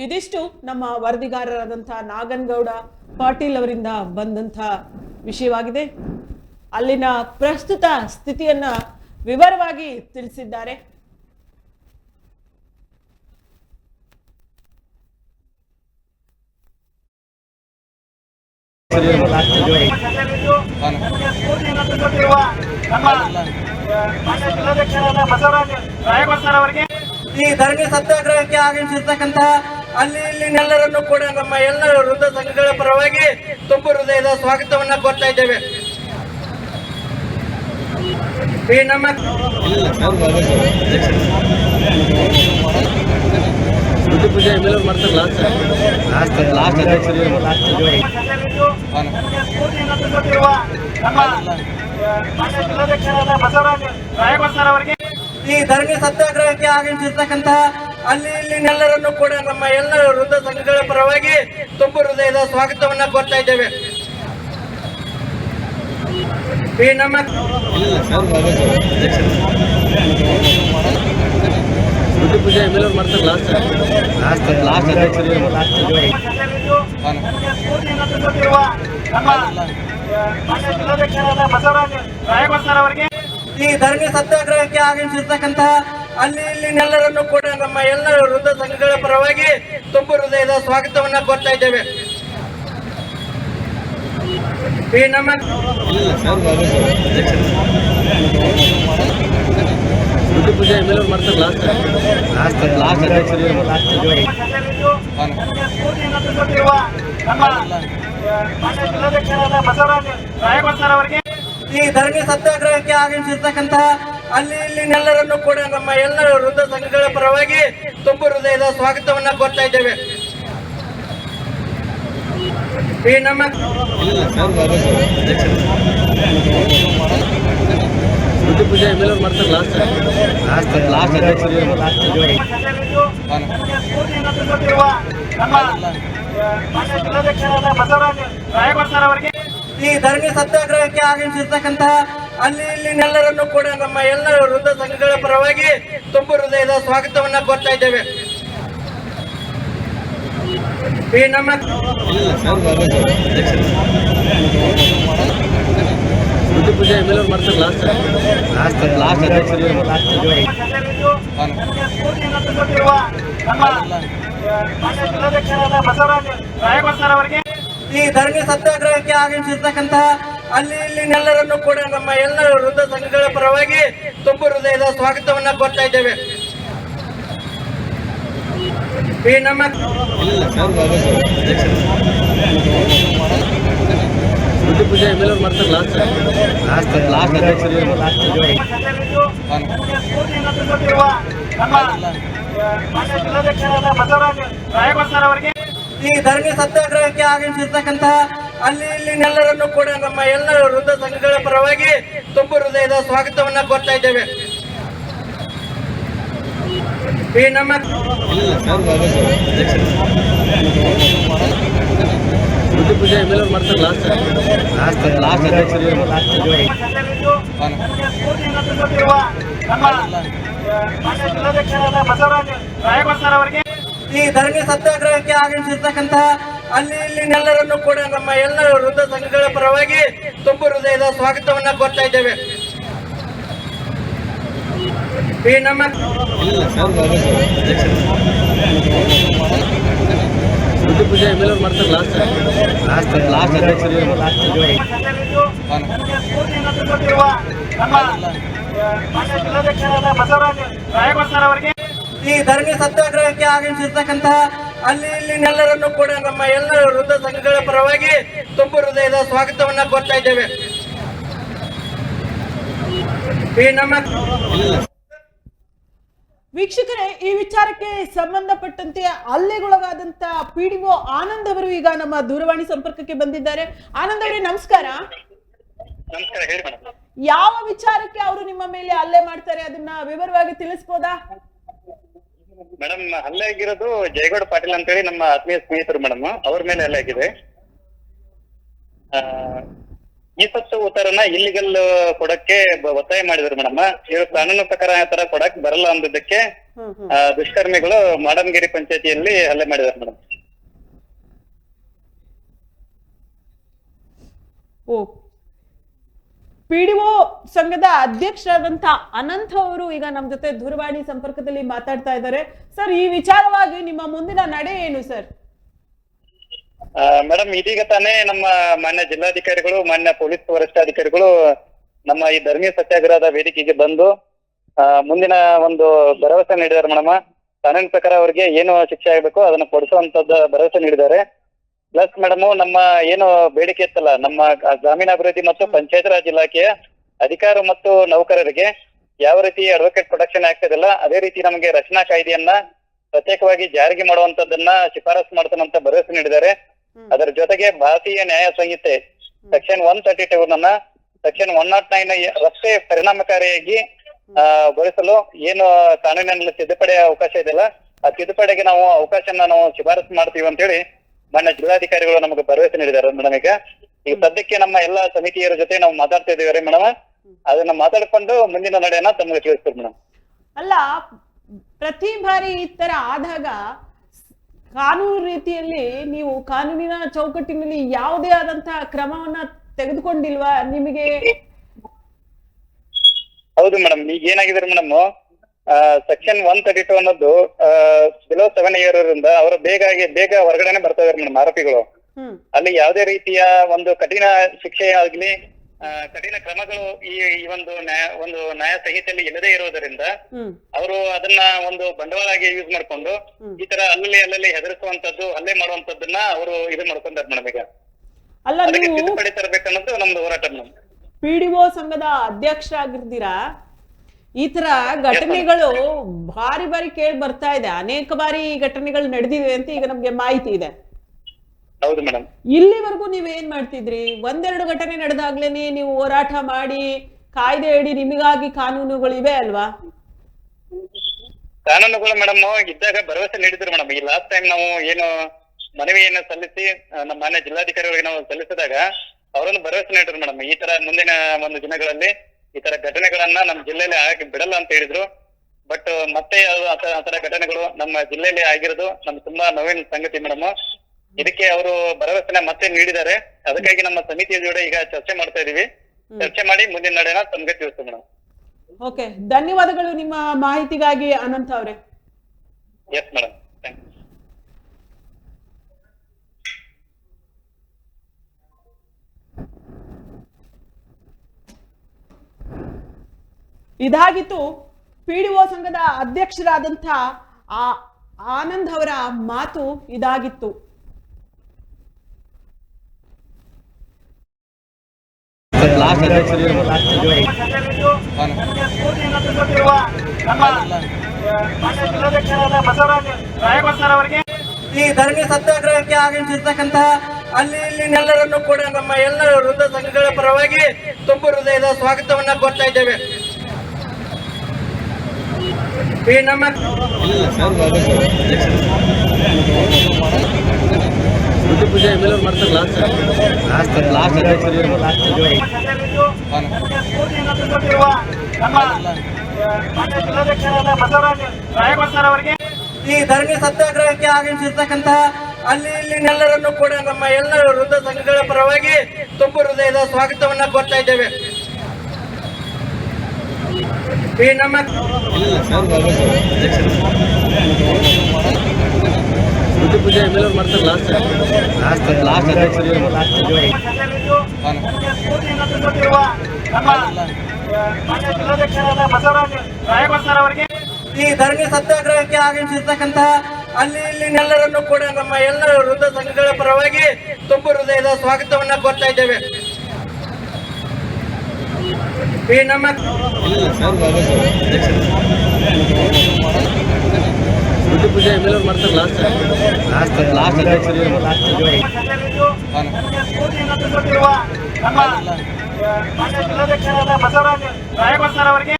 ಇದಿಷ್ಟು ನಮ್ಮ ವರದಿಗಾರರಾದಂತಹ ನಾಗನಗೌಡ ಪಾಟೀಲ್ ಅವರಿಂದ ಬಂದಂಥ ವಿಷಯವಾಗಿದೆ. ಅಲ್ಲಿನ ಪ್ರಸ್ತುತ ಸ್ಥಿತಿಯನ್ನ ವಿವರವಾಗಿ ತಿಳಿಸಿದ್ದಾರೆ. ಈ ಧರಣಿ ಸತ್ಯಾಗ್ರಹಕ್ಕೆ ಆಗಮಿಸಿರ್ತಕ್ಕಂತಹ ಅಲ್ಲಿ ಇಲ್ಲಿನೆಲ್ಲರನ್ನು ಕೂಡ ನಮ್ಮ ಎಲ್ಲ ವೃದ್ಧ ಸಂಘಗಳ ಪರವಾಗಿ ತುಂಬು ಹೃದಯದ ಸ್ವಾಗತವನ್ನ ಕೋರ್ತಾ ಇದ್ದೇವೆ. ಈ ನಮ್ಮ ಪೂಜೆ ಮಾಡ್ತಾರೆ ಈ ಧರಣಿ ಸತ್ಯಾಗ್ರಹಕ್ಕೆ ಆಗಮಿಸಿರ್ತಕ್ಕಂತಹ ಅಲ್ಲಿ ಇಲ್ಲಿನೆಲ್ಲರನ್ನು ಕೂಡ ನಮ್ಮ ಎಲ್ಲ ವೃದ್ಧ ಸಂಘಗಳ ಪರವಾಗಿ ತುಂಬು ಹೃದಯದ ಸ್ವಾಗತವನ್ನ ಕೋರ್ತಾ ಇದ್ದೇವೆ. ಈ ನಮ್ಮ ಪೂಜೆ ಮಾಡ್ತಾರೆ ಈ ಧರಣಿ ಸತ್ಯಾಗ್ರಹಕ್ಕೆ ಆಗಮಿಸಿರ್ತಕ್ಕಂತಹ ಅಲ್ಲಿ ಇಲ್ಲಿನೆಲ್ಲರನ್ನು ಕೂಡ ನಮ್ಮ ಎಲ್ಲ ವೃದ್ಧ ಸಂಘಗಳ ಪರವಾಗಿ ತುಂಬು ಹೃದಯದ ಸ್ವಾಗತವನ್ನ ಕೋರ್ತಾ ಇದ್ದೇವೆ. ಈ ನಮ್ಮ ಪೂಜೆ ಮಾಡ್ತಾರೆ ಈ ಧರಣಿ ಸತ್ಯಾಗ್ರಹಕ್ಕೆ ಆಗಮಿಸಿರ್ತಕ್ಕಂತಹ ಅಲ್ಲಿ ಇಲ್ಲಿನೆಲ್ಲರನ್ನು ಕೂಡ ನಮ್ಮ ಎಲ್ಲ ವೃದ್ಧ ಸಂಘಗಳ ಪರವಾಗಿ ತುಂಬು ಹೃದಯದ ಸ್ವಾಗತವನ್ನ ಕೋರ್ತಾ ಇದ್ದೇವೆ. ಈ ನಮ್ಮ ಪೂಜೆ ಮಾಡ್ತಾರೆ ಈ ಧರಣಿ ಸತ್ಯಾಗ್ರಹಕ್ಕೆ ಆಗಮಿಸಿರ್ತಕ್ಕಂತಹ ಅಲ್ಲಿ ಇಲ್ಲಿನೆಲ್ಲರನ್ನು ಕೂಡ ನಮ್ಮ ಎಲ್ಲ ವೃದ್ಧ ಸಂಘಗಳ ಪರವಾಗಿ ತುಂಬು ಹೃದಯದ ಸ್ವಾಗತವನ್ನ ಕೋರ್ತಾ ಇದ್ದೇವೆ. ಈ ನಮ್ಮ ಪೂಜೆ ಮಾಡ್ತಾರೆ ಈ ಧರಣಿ ಸತ್ಯಾಗ್ರಹಕ್ಕೆ ಆಗಮಿಸಿರ್ತಕ್ಕಂತಹ ಅಲ್ಲಿ ಇಲ್ಲಿನೆಲ್ಲರನ್ನು ಕೂಡ ನಮ್ಮ ಎಲ್ಲ ವೃದ್ಧ ಸಂಘಗಳ ಪರವಾಗಿ ತುಂಬು ಹೃದಯದ ಸ್ವಾಗತವನ್ನ ಕೋರ್ತಾ ಇದ್ದೇವೆ. ಈ ನಮ್ಮ ಪೂಜೆ ಮಾಡ್ತಾರೆ ಈ ಧರಣಿ ಸತ್ಯಾಗ್ರಹಕ್ಕೆ ಆಗಮಿಸಿರ್ತಕ್ಕಂತಹ ಅಲ್ಲಿ ಇಲ್ಲಿನೆಲ್ಲರನ್ನು ಕೂಡ ನಮ್ಮ ಎಲ್ಲ ವೃದ್ಧ ಸಂಘಗಳ ಪರವಾಗಿ ತುಂಬು ಹೃದಯದ ಸ್ವಾಗತವನ್ನ ಕೋರ್ತಾ ಇದ್ದೇವೆ. ಈ ನಮ್ಮ ಪೂಜೆ ಮಾಡ್ತಾರೆ ಮಾನ್ಯ ಜಿಲ್ಲಾಧ್ಯಕ್ಷರಾದ ಬಸವರಾಜ ರಾಯಗೌಡ ಸರ್ ಅವರಿಗೆ ಈ ಧರಣಿ ಸತ್ಯಾಗ್ರಹಕ್ಕೆ ಆಗಮಿಸಿರ್ತಕ್ಕಂತಹ ಅಲ್ಲಿ ಇಲ್ಲಿನೆಲ್ಲರನ್ನು ಕೂಡ ನಮ್ಮ ಎಲ್ಲ ವೃದ್ಧ ಸಂಘಗಳ ಪರವಾಗಿ ತುಂಬು ಹೃದಯದ ಸ್ವಾಗತವನ್ನ ಕೋರ್ತಾ ಇದ್ದೇವೆ. ಈ ನಮ್ಮ ವೃತ್ತಿ ಪೂಜೆ ಎಮ್ ಎಲ್ ಮಾಡ್ತಾರೆ ಲಾಸ್ಟ್ ಅಧ್ಯಕ್ಷರು ನಮ್ಮ ಮಾನ್ಯ ಜಿಲ್ಲಾಧ್ಯಕ್ಷರಾದ ಬಸವರಾಜ ರಾಯಗೌಡ ಸರ್ ಅವರಿಗೆ ಈ ಧರಣಿ ಸತ್ಯಾಗ್ರಹಕ್ಕೆ ಆಗಮಿಸಿರ್ತಕ್ಕಂತಹ ಅಲ್ಲಿ ಇಲ್ಲಿನೆಲ್ಲರನ್ನು ಕೂಡ ನಮ್ಮ ಎಲ್ಲ ವೃದ್ಧ ಸಂಘಗಳ ಪರವಾಗಿ ತುಂಬು ಹೃದಯದ ಸ್ವಾಗತವನ್ನ ಕೋರ್ತಾ ಇದ್ದೇವೆ. ಈ ನಮ್ಮ ವೀಕ್ಷಕರೇ, ಈ ವಿಚಾರಕ್ಕೆ ಸಂಬಂಧಪಟ್ಟಂತೆ ಹಲ್ಲೆಗೊಳಗಾದಂತ ಪಿಡಿಒ ಆನಂದ್ ಅವರು ಈಗ ನಮ್ಮ ದೂರವಾಣಿ ಸಂಪರ್ಕಕ್ಕೆ ಬಂದಿದ್ದಾರೆ. ಆನಂದ್ ಅವರೇ, ನಮಸ್ಕಾರ. ನಮಸ್ಕಾರ, ಹೇಳಿ ಮೇಡಮ್. ಯಾವ ವಿಚಾರಕ್ಕೆ ಅವರು ನಿಮ್ಮ ಮೇಲೆ ಹಲ್ಲೆ ಮಾಡ್ತಾರೆ, ಅದನ್ನ ವಿವರವಾಗಿ ತಿಳಿಸಬಹುದಾ? ಮೇಡಮ್, ಹಲ್ಲೆ ಆಗಿರೋದು ಜಯಗೌಡ ಪಾಟೀಲ್ ಅಂತ ಹೇಳಿ ನಮ್ಮ ಆತ್ಮೀಯ ಸ್ನೇಹಿತರು ಮೇಡಮ್, ಅವ್ರ ಮೇಲೆ ಹಲ್ಲೆ ಆಗಿದೆ. ಈ ಸತ್ತು ಉತ್ತರನ ಇಲ್ಲಿಗಲ್ ಕೊಡಕ್ಕೆ ಒತ್ತಾಯ ಮಾಡಿದ್ರು ಮೇಡಮ್. ಇವರು ಕಾನೂನು ಪ್ರಕಾರ ಆ ತರ ಕೊಡಕ್ ಬರಲ್ಲ ಅಂದಿದ್ದಕ್ಕೆ ದುಷ್ಕರ್ಮಿಗಳು ಮಾಡಂಗಿರಿ ಪಂಚಾಯತಿಯಲ್ಲಿ ಹಲ್ಲೆ ಮಾಡಿದಾರೆ ಮೇಡಮ್. ಓ, ಪಿಡಿಒ ಸಂಘದ ಅಧ್ಯಕ್ಷರಾದಂತ ಅನಂತ್ ಅವರು ಈಗ ನಮ್ಮ ಜೊತೆ ದೂರವಾಣಿ ಸಂಪರ್ಕದಲ್ಲಿ ಮಾತಾಡ್ತಾ ಇದ್ದಾರೆ. ಸರ್, ಈ ವಿಚಾರವಾಗಿ ನಿಮ್ಮ ಮುಂದಿನ ನಡೆ ಏನು ಸರ್? ಮೇಡಮ್, ಇದೀಗ ತಾನೇ ನಮ್ಮ ಮಾನ್ಯ ಜಿಲ್ಲಾಧಿಕಾರಿಗಳು, ಮಾನ್ಯ ಪೊಲೀಸ್ ವರಿಷ್ಠಾಧಿಕಾರಿಗಳು ನಮ್ಮ ಈ ಧರಣಿ ಸತ್ಯಾಗ್ರಹದ ವೇದಿಕೆಗೆ ಬಂದು ಮುಂದಿನ ಒಂದು ಭರವಸೆ ನೀಡಿದ್ದಾರೆ ಮೇಡಮ್. ಕಾನೂನು ಪ್ರಕಾರ ಅವರಿಗೆ ಏನು ಶಿಕ್ಷೆ ಆಗಬೇಕು ಅದನ್ನ ಕೊಡಿಸುವಂತದ್ದು ಭರವಸೆ ನೀಡಿದ್ದಾರೆ. ಪ್ಲಸ್ ಮೇಡಮ್, ನಮ್ಮ ಏನು ಬೇಡಿಕೆ ಇತ್ತಲ್ಲ, ನಮ್ಮ ಗ್ರಾಮೀಣಾಭಿವೃದ್ಧಿ ಮತ್ತು ಪಂಚಾಯತ್ ರಾಜ್ ಇಲಾಖೆಯ ಅಧಿಕಾರ ಮತ್ತು ನೌಕರರಿಗೆ ಯಾವ ರೀತಿ ಅಡ್ವೊಕೇಟ್ ಪ್ರೊಟೆಕ್ಷನ್ ಆಗ್ತದಲ್ಲ, ಅದೇ ರೀತಿ ನಮಗೆ ರಕ್ಷಣಾ ಕಾಯ್ದೆಯನ್ನ ಪ್ರತ್ಯೇಕವಾಗಿ ಜಾರಿಗೆ ಮಾಡುವಂತದ್ದನ್ನ ಶಿಫಾರಸು ಮಾಡ್ತಾನಂತ ಭರವಸೆ ನೀಡಿದ್ದಾರೆ. ಅದರ ಜೊತೆಗೆ ಭಾರತೀಯ ನ್ಯಾಯ ಸಂಹಿತೆ ಸೆಕ್ಷನ್ 132 ಸೆಕ್ಷನ್ 109 ರಷ್ಟೇ ಪರಿಣಾಮಕಾರಿಯಾಗಿ ಗೊಳಿಸಲು ಏನು ಕಾನೂನಿನಲ್ಲಿ ತಿದ್ದುಪಡಿ ಅವಕಾಶ ಇದೆಯಲ್ಲ, ಆ ತಿದ್ದುಪಡಿಗೆ ನಾವು ಅವಕಾಶನ ನಾವು ಶಿಫಾರಸು ಮಾಡ್ತೀವಿ ಅಂತ ಹೇಳಿ ಮಾನ್ಯ ಜಿಲ್ಲಾಧಿಕಾರಿಗಳು ನಮಗೆ ಭರವಸೆ ನೀಡಿದ್ದಾರೆ ಮೇಡಮ್. ಈಗ ಸದ್ಯಕ್ಕೆ ನಮ್ಮ ಎಲ್ಲಾ ಸಮಿತಿಯರ ಜೊತೆ ನಾವು ಮಾತಾಡ್ತಾ ಇದ್ದೀವಿ ಮೇಡಮ್. ಅದನ್ನ ಮಾತಾಡ್ಕೊಂಡು ಮುಂದಿನ ನಡೆಯನ್ನ ತಮಗೆ ತಿಳಿಸ್ತೀವಿ ಮೇಡಮ್. ಅಲ್ಲ, ಪ್ರತಿ ಬಾರಿ ಈ ತರ ಆದಾಗ ಕಾನೂನು ರೀತಿಯಲ್ಲಿ ನೀವು ಕಾನೂನಿನ ಚೌಕಟ್ಟಿನಲ್ಲಿ ಯಾವುದೇ ಆದಂತಹ ಕ್ರಮವನ್ನ ತೆಗೆದುಕೊಂಡಿಲ್ವಾ ನಿಮಗೆ? ಹೌದು ಮೇಡಮ್, ಈಗ ಏನಾಗಿದೆ ಮೇಡಮ್, ಸೆಕ್ಷನ್ 132 ಅನ್ನೋದು ಬಿಲೋ 7 ಇಯರ್ ಇಂದ ಅವರು ಬೇಗ ಹೊರಗಡೆನೆ ಬರ್ತಾ ಇದಾರೆ ಮೇಡಮ್ ಆರೋಪಿಗಳು. ಅಲ್ಲಿ ಯಾವುದೇ ರೀತಿಯ ಒಂದು ಕಠಿಣ ಶಿಕ್ಷೆ ಆಗ್ಲಿ ಕಠಿಣ ಕ್ರಮಗಳು ಈ ಒಂದು ನ್ಯಾಯ ಸಂಹಿತೆಯಲ್ಲಿ ಇಲ್ಲದೆ ಇರೋದರಿಂದ ಅವರು ಅದನ್ನ ಒಂದು ಬಂಡವಾಳಾಗಿ ಯೂಸ್ ಮಾಡ್ಕೊಂಡು ಈ ತರ ಅಲ್ಲಲ್ಲಿ ಹೆದರಿಸುವಂತದ್ದು, ಹಲ್ಲೆ ಮಾಡುವಂತದ್ದನ್ನ ಅವರು ಇದು ಮಾಡ್ಕೊಂಡಾರ ಮೇಡಮ್. ಈಗ ಅಲ್ಲ, ನೀವು ತಿದ್ದುಪಡಿ ತರಬೇಕನ್ನೋದು ನಮ್ದು ಹೋರಾಟ ಮೇಡಮ್. ಪಿಡಿಒ ಸಂಘದ ಅಧ್ಯಕ್ಷರಾಗಿರ್ತೀರಾ, ಈ ತರ ಘಟನೆಗಳು ಬಾರಿ ಕೇಳಿ ಬರ್ತಾ ಇದೆ. ಅನೇಕ ಬಾರಿ ಈ ಘಟನೆಗಳು ನಡೆದಿವೆ ಅಂತ ಈಗ ನಮ್ಗೆ ಮಾಹಿತಿ ಇದೆ. ಹೌದು ಮೇಡಮ್. ಇಲ್ಲಿವರೆಗೂ ನೀವ್ ಏನ್ ಮಾಡ್ತಿದ್ರಿ? ಒಂದೆರಡು ಘಟನೆ ನಡೆದಾಗ್ಲೇನೆ ನೀವು ಹೋರಾಟ ಮಾಡಿ ಕಾಯ್ದೆ ಅಡಿ ನಿಮಗಾಗಿ ಕಾನೂನುಗಳು ಇವೆ ಅಲ್ವಾ? ಕಾನೂನುಗಳು ಮೇಡಮ್ ಇದ್ದಾಗ ಭರವಸೆ ನೀಡಿದ್ರು ಮೇಡಮ್. ಈ ಲಾಸ್ಟ್ ಟೈಮ್ ನಾವು ಏನು ಮನವಿಯನ್ನು ಸಲ್ಲಿಸಿ ನಮ್ಮ ಮಾನ್ಯ ಜಿಲ್ಲಾಧಿಕಾರಿಗಳಿಗೆ ನಾವು ಸಲ್ಲಿಸಿದಾಗ ಅವರನ್ನು ಭರವಸೆ ನೀಡಿದ್ರು ಮೇಡಮ್. ಈ ತರ ಮುಂದಿನ ಒಂದು ದಿನಗಳಲ್ಲಿ ಈ ತರ ಘಟನೆಗಳನ್ನ ನಮ್ಮ ಜಿಲ್ಲೆಯಲ್ಲಿ ಆಗಿ ಬಿಡಲ್ಲ ಅಂತ ಹೇಳಿದ್ರು. ಬಟ್ ಮತ್ತೆ ಆತರ ಘಟನೆಗಳು ನಮ್ಮ ಜಿಲ್ಲೆಯಲ್ಲಿ ಆಗಿರೋದು ನಮ್ಗೆ ತುಂಬಾ ನೋವಿನ ಸಂಗತಿ ಮೇಡಮ್. ಇದಕ್ಕೆ ಅವರು ಭರವಸೆನ ಮತ್ತೆ ನೀಡಿದ್ದಾರೆ. ಅದಕ್ಕಾಗಿ ನಮ್ಮ ಸಮಿತಿಯ ಜೊತೆ ಈಗ ಚರ್ಚೆ ಮಾಡ್ತಾ ಇದೀವಿ. ಚರ್ಚೆ ಮಾಡಿ ಮುಂದಿನ ನಡೆನ ತಮ್ಗೆ ತಿಳಿಸ್ತೀವಿ ಮೇಡಮ್. ಓಕೆ, ಧನ್ಯವಾದಗಳು ನಿಮ್ಮ ಮಾಹಿತಿಗಾಗಿ ಅನಂತ್ ಅವರೇ. Yes madam, thanks. ಇದಾಗಿತ್ತು ಪಿಡಿಒ ಸಂಘದ ಅಧ್ಯಕ್ಷರಾದಂಥ ಆನಂದ್ ಅವರ ಮಾತು ಇದಾಗಿತ್ತು. ಬಸವರಾಜ ರಾಯಗೌಡ ಸರ್ ಅವರಿಗೆ ಈ ಧರಣಿ ಸತ್ಯಾಗ್ರಹಕ್ಕೆ ಆಗಮಿಸಿರ್ತಕ್ಕಂತಹ ಅಲ್ಲಿ ಇಲ್ಲಿನೆಲ್ಲರನ್ನು ಕೂಡ ನಮ್ಮ ಎಲ್ಲ ವೃದ್ಧ ಸಂಘಗಳ ಪರವಾಗಿ ತುಂಬು ಹೃದಯದ ಸ್ವಾಗತವನ್ನ ಕೋರ್ತಾ ಇದ್ದೇವೆ. ಈ ನಮ್ಮ ವೃತ್ತಿ ಪೂಜೆ ಎಮ್ ಎಲ್ ಮಾಡ್ತಾರೆ ಲಾಸ್ಟ್ ಅಧ್ಯಕ್ಷರು ನಮ್ಮ ಮಾನ್ಯ ಜಿಲ್ಲಾಧ್ಯಕ್ಷರಾದ ಬಸವರಾಜ ರಾಯಭಾರ್ ಸರ್ ಅವರಿಗೆ ಈ ಧರಣಿ ಸತ್ಯಾಗ್ರಹಕ್ಕೆ ಆಗಮಿಸಿರ್ತಕ್ಕಂತಹ ಅಲ್ಲಿ ಇಲ್ಲಿನೆಲ್ಲರನ್ನು ಕೂಡ ನಮ್ಮ ಎಲ್ಲ ವೃದ್ಧ ಸಂಘಗಳ ಪರವಾಗಿ ತುಂಬು ಹೃದಯದ ಸ್ವಾಗತವನ್ನ ಕೋರ್ತಾ ಇದ್ದೇವೆ. ಈ ನಮ್ಮ ಗುಡ್ಡು ಪೂಜೆ MLA ಅವ್ರು ಮಾಡ್ತಾರೆ ಲಾಸ್ಟ್ ಅಧ್ಯಕ್ಷರು ಸ್ಫೂರ್ತಿಯನ್ನು ತುಂಬುತ್ತಿರುವ ನಮ್ಮ ಮಾನ್ಯ ಜಿಲ್ಲಾಧ್ಯಕ್ಷರಾದ ಬಸವರಾಜ ರಾಯಭಾರ್ ಸರ್ ಅವರಿಗೆ ಈ ಧರಣಿ ಸತ್ಯಾಗ್ರಹಕ್ಕೆ ಆಗಮಿಸಿರ್ತಕ್ಕಂತಹ ಅಲ್ಲಿ ಇಲ್ಲಿನೆಲ್ಲರನ್ನು ಕೂಡ ನಮ್ಮ ಎಲ್ಲ ವೃದ್ಧ ಸಂಘಗಳ ಪರವಾಗಿ ತುಂಬು ಹೃದಯದ ಸ್ವಾಗತವನ್ನ ಕೋರ್ತಾ ಇದ್ದೇವೆ. ಈ ನಮ್ಮ ಗುಡ್ಡು ಪೂಜೆ MLA ಅವ್ರು ಮಾಡ್ತಾರೆ ಲಾಸ್ಟ್ ಅಧ್ಯಕ್ಷರು ಸ್ಫೂರ್ತಿಯನ್ನು ತುಂಬುತ್ತಿರುವ ನಮ್ಮ ಮಾನ್ಯ ಜಿಲ್ಲಾಧ್ಯಕ್ಷರಾದ ಬಸವರಾಜ ರಾಯಭಾರ್ ಸರ್ ಅವರಿಗೆ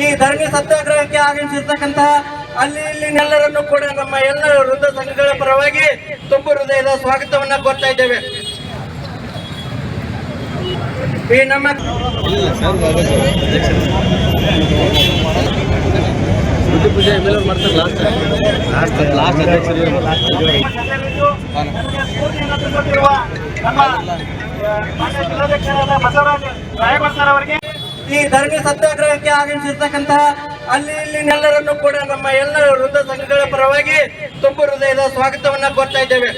ಈ ಧರಣಿ ಸತ್ಯಾಗ್ರಹಕ್ಕೆ ಆಗಮಿಸಿರ್ತಕ್ಕಂತಹ ಅಲ್ಲಿ ಇಲ್ಲಿನೆಲ್ಲರನ್ನು ಕೂಡ ನಮ್ಮ ಎಲ್ಲ ವೃದ್ಧ ಸಂಘಗಳ ಪರವಾಗಿ ತುಂಬು ಹೃದಯದ ಸ್ವಾಗತವನ್ನ ಕೋರ್ತಾ ಇದ್ದೇವೆ. ಈ ನಮ್ಮ ಗುಡ್ಡು ಪೂಜೆ MLA ಅವ್ರು ಮಾಡ್ತಾರೆ ಲಾಸ್ಟ್ ಅಧ್ಯಕ್ಷರು ಸ್ಫೂರ್ತಿಯನ್ನು ತುಂಬುತ್ತಿರುವ ನಮ್ಮ ಮಾನ್ಯ ಜಿಲ್ಲಾಧ್ಯಕ್ಷರಾದ ಬಸವರಾಜ ರಾಯಭಾರ್ ಸರ್ ಅವರಿಗೆ ಈ ಧರಣಿ ಸತ್ಯಾಗ್ರಹಕ್ಕೆ ಆಗಮಿಸಿರ್ತಕ್ಕಂತಹ ಅಲ್ಲಿ ಇಲ್ಲಿನೆಲ್ಲರನ್ನು ಕೂಡ ನಮ್ಮ ಎಲ್ಲ ವೃದ್ಧ ಸಂಘಗಳ ಪರವಾಗಿ ತುಂಬು ಹೃದಯದ ಸ್ವಾಗತವನ್ನ ಕೋರ್ತಾ ಇದ್ದೇವೆ.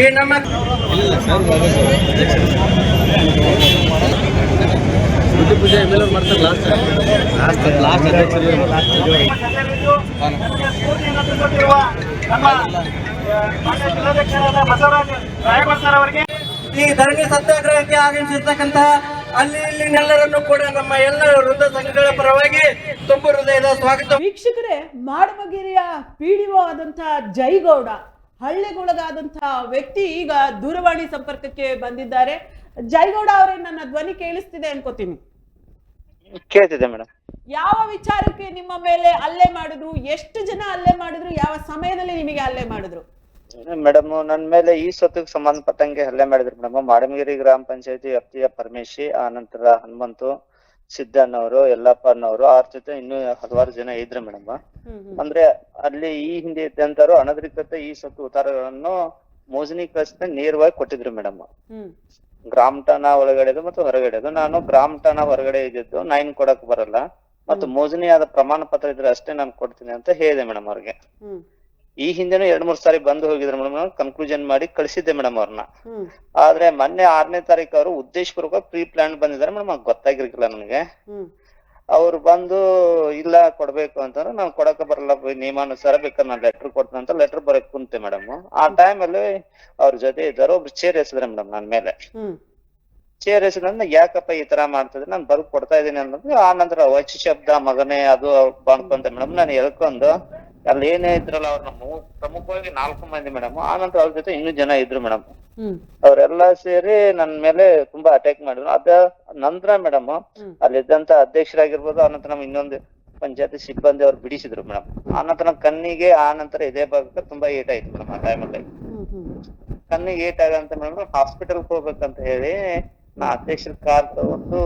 ಈ ನಮ್ಮ ಗುಡ್ಡು ಪೂಜೆ MLA ಅವ್ರು ಮಾಡ್ತಾರೆ ಲಾಸ್ಟ್ ಅಧ್ಯಕ್ಷರು ಸ್ಫೂರ್ತಿಯನ್ನು ತುಂಬುತ್ತಿರುವ ನಮ್ಮ ಮಾನ್ಯ ಜಿಲ್ಲಾಧ್ಯಕ್ಷರಾದ ಬಸವರಾಜ ರಾಯಭಾರ್ ಸರ್ ಅವರಿಗೆ ಈ ಧರಣಿ ಸತ್ಯಾಗ್ರಹಕ್ಕೆ ಆಗಮಿಸಿರ್ತಕ್ಕಂತಹ ಅಲ್ಲಿ ಇಲ್ಲಿನೆಲ್ಲರನ್ನು ಕೂಡ ನಮ್ಮ ಎಲ್ಲ ವೃದ್ಧ ಸಂಘಗಳ ಪರವಾಗಿ ತುಂಬು ಹೃದಯದ ಸ್ವಾಗತ. ವೀಕ್ಷಕರೇ, ಮಾಡಮಗಿರಿಯ PDO ಆದಂತಹ ಜೈಗೌಡ, ಹಳ್ಳಿಗೊಳಗಾದಂತಹ ವ್ಯಕ್ತಿ ಈಗ ದೂರವಾಣಿ ಸಂಪರ್ಕಕ್ಕೆ ಬಂದಿದ್ದಾರೆ. ಜೈಗೌಡ ಅವರೇ, ನನ್ನ ಧ್ವನಿ ಕೇಳಿಸ್ತಿದೆ ಅನ್ಕೋತೀನಿ. ಕೇಳ್ತಿದೆ ಮೇಡಮ್. ಯಾವ ವಿಚಾರಕ್ಕೆ ನಿಮ್ಮ ಮೇಲೆ ಹಲ್ಲೆ ಮಾಡಿದ್ರು? ಎಷ್ಟು ಜನ ಹಲ್ಲೆ ಮಾಡಿದ್ರು? ಯಾವ ಸಮಯದಲ್ಲಿ ನಿಮಗೆ ಹಲ್ಲೆ ಮಾಡಿದ್ರು? ಮೇಡಮ್, ನನ್ ಮೇಲೆ ಈ ಸ್ವತ್ತಿಗೆ ಸಂಬಂಧಪಟ್ಟಂಗೆ ಹಲ್ಲೆ ಮಾಡಿದ್ರು ಮೇಡಮ್. ಮಾಡಮಗಿರಿ ಗ್ರಾಮ ಪಂಚಾಯತಿ ವ್ಯಾಪ್ತಿಯ ಪರಮೇಶಿ, ಆ ನಂತರ ಹನುಮಂತು, ಸಿದ್ದಣ್ಣವರು, ಯಲ್ಲಪ್ಪನವರು, ಅವ್ರ ಜೊತೆ ಇನ್ನೂ ಹಲವಾರು ಜನ ಇದ್ರು ಮೇಡಮ್. ಅಂದ್ರೆ ಅಲ್ಲಿ ಈ ಹಿಂದೆ ಇದ್ದಂತರು ಅನಧಿಕೃತ ಈ ಸ್ವತ್ತು ಉತ್ತಾರಗಳನ್ನು ಮೋಜನಿ ಕಳಿಸಿದ ನೇರವಾಗಿ ಕೊಟ್ಟಿದ್ರು ಮೇಡಮ್. ಗ್ರಾಮ ಠಾಣಾ ಒಳಗಡೆದು ಮತ್ತು ಹೊರಗಡೆದು. ನಾನು ಗ್ರಾಮ ಠಾಣಾ ಹೊರಗಡೆ ಇದ್ದಿದ್ದು, ನೈನ್ ಕೊಡಕ್ ಬರಲ್ಲ ಮತ್ತು ಮೋಜನಿ ಆದ ಪ್ರಮಾಣ ಪತ್ರ ಇದ್ರೆ ಅಷ್ಟೇ ನಾನು ಕೊಡ್ತೀನಿ ಅಂತ ಹೇಳಿದೆ ಮೇಡಮ್ ಅವ್ರಿಗೆ. ಈ ಹಿಂದೆನೂ 2-3 ಸಾರಿ ಬಂದು ಹೋಗಿದ್ರು ಮೇಡಮ್. ಕನ್ಕ್ಲೂಷನ್ ಮಾಡಿ ಕಳಿಸಿದ್ದೆ ಮೇಡಮ್ ಅವ್ರನ್ನ. ಆದ್ರೆ ಮೊನ್ನೆ 6ನೇ ತಾರೀಕು ಅವರು ಉದ್ದೇಶಪೂರ್ವಕ ಪ್ರೀ ಪ್ಲಾನ್ ಬಂದಿದ್ದಾರೆ ಮೇಡಮ್. ಅದು ಗೊತ್ತಾಗಿರ್ಲಿಲ್ಲ ನನಗೆ. ಅವ್ರು ಬಂದು ಇಲ್ಲ ಕೊಡ್ಬೇಕು ಅಂತಂದ್ರೆ ನಾನು ಕೊಡಕ ಬರಲ್ಲ, ನಿಯಮಾನುಸಾರ ಬೇಕಾದ್ರೆ ನಾನು ಲೆಟರ್ ಕೊಡ್ತೀನಿ ಅಂತ ಲೆಟರ್ ಬರಕ್ ಕುಂತೆ ಮೇಡಮ್. ಆ ಟೈಮ್ ಅಲ್ಲಿ ಅವ್ರ ಜೊತೆ ಇದ್ದಾರ ಒಬ್ರು ಚೇರ್ ಎಸಿದ್ರೆ ಮೇಡಮ್ ನನ್ ಮೇಲೆ. ಚೇರ್ ಎಸಿದ್ರೆ ಯಾಕಪ್ಪ ಈ ತರ ಮಾಡ್ತಿದ್ರೆ, ನಾನು ಬರ್ದ್ ಕೊಡ್ತಾ ಇದೀನಿ ಅನ್ನೋದು. ಆ ನಂತರ ವಚ ಶಬ್ದ ಮಗನೇ ಅದು ಬಂದ್ಕೊಂತ ಮೇಡಮ್. ನಾನು ಹೇಳ್ಕೊಂಡು ಅಲ್ಲಿ ಏನೇ ಇದ್ರಲ್ಲ ಅವ್ರನ್ನ ಪ್ರಮುಖವಾಗಿ 4 ಮಂದಿ ಮೇಡಮ್. ಆ ನಂತರ ಅವ್ರ ಜೊತೆ ಇನ್ನೂ ಜನ ಇದ್ರು ಮೇಡಮ್. ಅವ್ರೆಲ್ಲಾ ಸೇರಿ ನನ್ ಮೇಲೆ ತುಂಬಾ ಅಟ್ಯಾಕ್ ಮಾಡಿದ್ರು. ಅದ ನಂತರ ಮೇಡಮ್ ಅಲ್ಲಿದ್ದಂತ ಅಧ್ಯಕ್ಷರಾಗಿರ್ಬೋದು, ಆನಂತರ ನಮ್ ಇನ್ನೊಂದು ಪಂಚಾಯತಿ ಸಿಬ್ಬಂದಿ ಅವ್ರು ಬಿಡಿಸಿದ್ರು ಮೇಡಮ್. ಆನಂತರ ಕಣ್ಣಿಗೆ, ಆ ನಂತರ ಇದೇ ಭಾಗಕ್ಕೆ ತುಂಬಾ ಏಟ್ ಆಯ್ತು ಮೇಡಮ್. ಆ ಟೈಮಲ್ಲಿ ಕಣ್ಣಿಗೆ ಏಟ್ ಆಗಂತ ಮೇಡಮ್ ಹಾಸ್ಪಿಟಲ್ಗೆ ಹೋಗ್ಬೇಕಂತ ಹೇಳಿ ನಾ ಅಧ್ಯಕ್ಷರ ಕಾರ್ ತಗೊಂಡು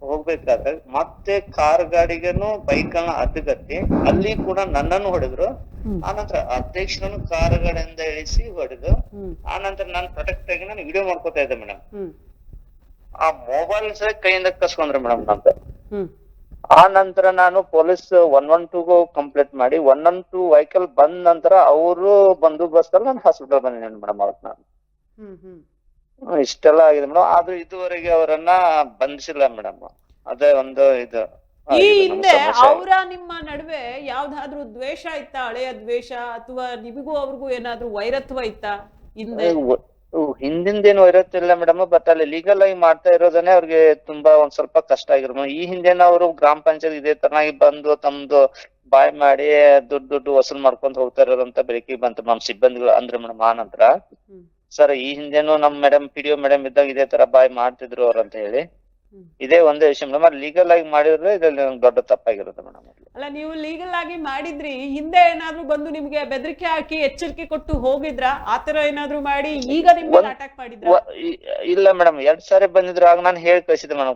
ಹೋಗ್ಬೇಕಾದ್ರೆ ಮತ್ತೆ ಕಾರ್ ಗಾಡಿಗೆನು ಬೈಕ್ ಅನ್ನ ಅಡ್ಡಗಟ್ಟಿ ಅಲ್ಲಿ ಕೂಡ ನನ್ನನ್ನು ಹೊಡೆದ್ರು. ಆನಂತರ ಅಧ್ಯಕ್ಷರನ್ನು ಕಾರ್ ಗಾಡಿಯಿಂದ ಇಳಿಸಿ ಹೊಡೆದು, ಆನಂತರ ನಾನು ಪ್ರೊಟೆಕ್ಟ್ ಆಗಿ ನಾನು ವಿಡಿಯೋ ಮಾಡ್ಕೊತಾ ಇದ್ದೆ ಮೇಡಮ್. ಆ ಮೊಬೈಲ್ ಸಹ ಕೈಯಿಂದ ಕಸ್ಕೊಂಡ್ರೆ ಮೇಡಮ್ ನಂದು. ಆ ನಂತರ ನಾನು ಪೊಲೀಸ್ 112 ಕಂಪ್ಲೇಂಟ್ ಮಾಡಿ 112 ವೆಹಿಕಲ್ ಬಂದ ನಂತರ ಅವರು ಬಂದೋಬಸ್ತ್ ಅಲ್ಲಿ ನಾನು ಹಾಸ್ಪಿಟಲ್ ಬಂದಿದ್ದೇನೆ ಮೇಡಮ್. ಅವತ್ತು ನಾನು ಇಷ್ಟೆಲ್ಲ ಆಗಿದೆ ಮೇಡಮ್. ಆದ್ರೂ ಇದುವರೆಗೆ ಅವರನ್ನ ಬಂಧಿಸಿಲ್ಲ ಮೇಡಮ್. ಅದೇ ಒಂದು ಇದು. ಈ ಹಿಂದೆ ಅವರ ನಿಮ್ಮ ನಡುವೆ ಯಾವ್ದಾದ್ರು ದ್ವೇಷ ಇತ್ತಾ? ಹಳೆಯ ದ್ವೇಷ ಅಥವಾ ನಿಮಗೂ ಅವ್ರಿಗೂ ಏನಾದ್ರು ವೈರತ್ವ ಇತ್ತಾ ಹಿಂದೆ? ಹಿಂದಿಂದೇನು ಇರುತ್ತಿಲ್ಲ ಮೇಡಮ್. ಬಟ್ ಅಲ್ಲಿ ಲೀಗಲ್ ಆಗಿ ಮಾಡ್ತಾ ಇರೋದನ್ನೇ ಅವ್ರಿಗೆ ತುಂಬಾ ಒಂದ್ ಸ್ವಲ್ಪ ಕಷ್ಟ ಆಗಿರೋ ಮೇಡಮ್. ಈ ಹಿಂದೆನ ಅವರು ಗ್ರಾಮ ಪಂಚಾಯತ್ ಇದೇ ತರನಾಗಿ ಬಂದು ತಮ್ದು ಬಾಯ್ ಮಾಡಿ ದುಡ್ಡು ವಸೂಲ್ ಮಾಡ್ಕೊಂಡ್ ಹೋಗ್ತಾ ಇರೋದಂತ ಬೆಳಕಿಗೆ ಬಂತು ಮೇಡಮ್ ಸಿಬ್ಬಂದಿಗಳು ಅಂದ್ರೆ ಮೇಡಮ್. ಆ ನಂತರ ಸರ್ ಈ ಹಿಂದೆನು ನಮ್ ಮೇಡಮ್ PDO ಮೇಡಮ್ ಇದ್ದಾಗ ಇದೇ ತರ ಬಾಯ್ ಮಾಡ್ತಿದ್ರು ಅವ್ರಂತ ಹೇಳಿ. ಇದೇ ಒಂದೇ ವಿಷಯ ಮೇಡಮ್. ಲೀಗಲ್ ಆಗಿ ಮಾಡಿದ್ರೆ ಇದ್ರಲ್ಲಿ ದೊಡ್ಡ ತಪ್ಪಾಗಿರುತ್ತೆ ಮೇಡಮ್. ಅಲ್ಲ, ನೀವು ಲೀಗಲ್ ಆಗಿ ಮಾಡಿದ್ರಿ, ಹಿಂದೆ ಏನಾದ್ರೂ ಬಂದು ನಿಮ್ಗೆ ಬೆದರಿಕೆ ಹಾಕಿ ಎಚ್ಚರಿಕೆ ಕೊಟ್ಟು ಹೋಗಿದ್ರ? ಆತರ ಏನಾದ್ರೂ ಮಾಡಿ ಈಗ ನಿಮ್ಗೆ ಅಟ್ಯಾಕ್ ಮಾಡಿದ್ರ? ಇಲ್ಲ ಮೇಡಮ್, 2 ಸಾರಿ ಬಂದಿದ್ರು. ಆಗ ನಾನು ಹೇಳಿ ಕಳಿಸಿದ್ದೆ ಮೇಡಮ್.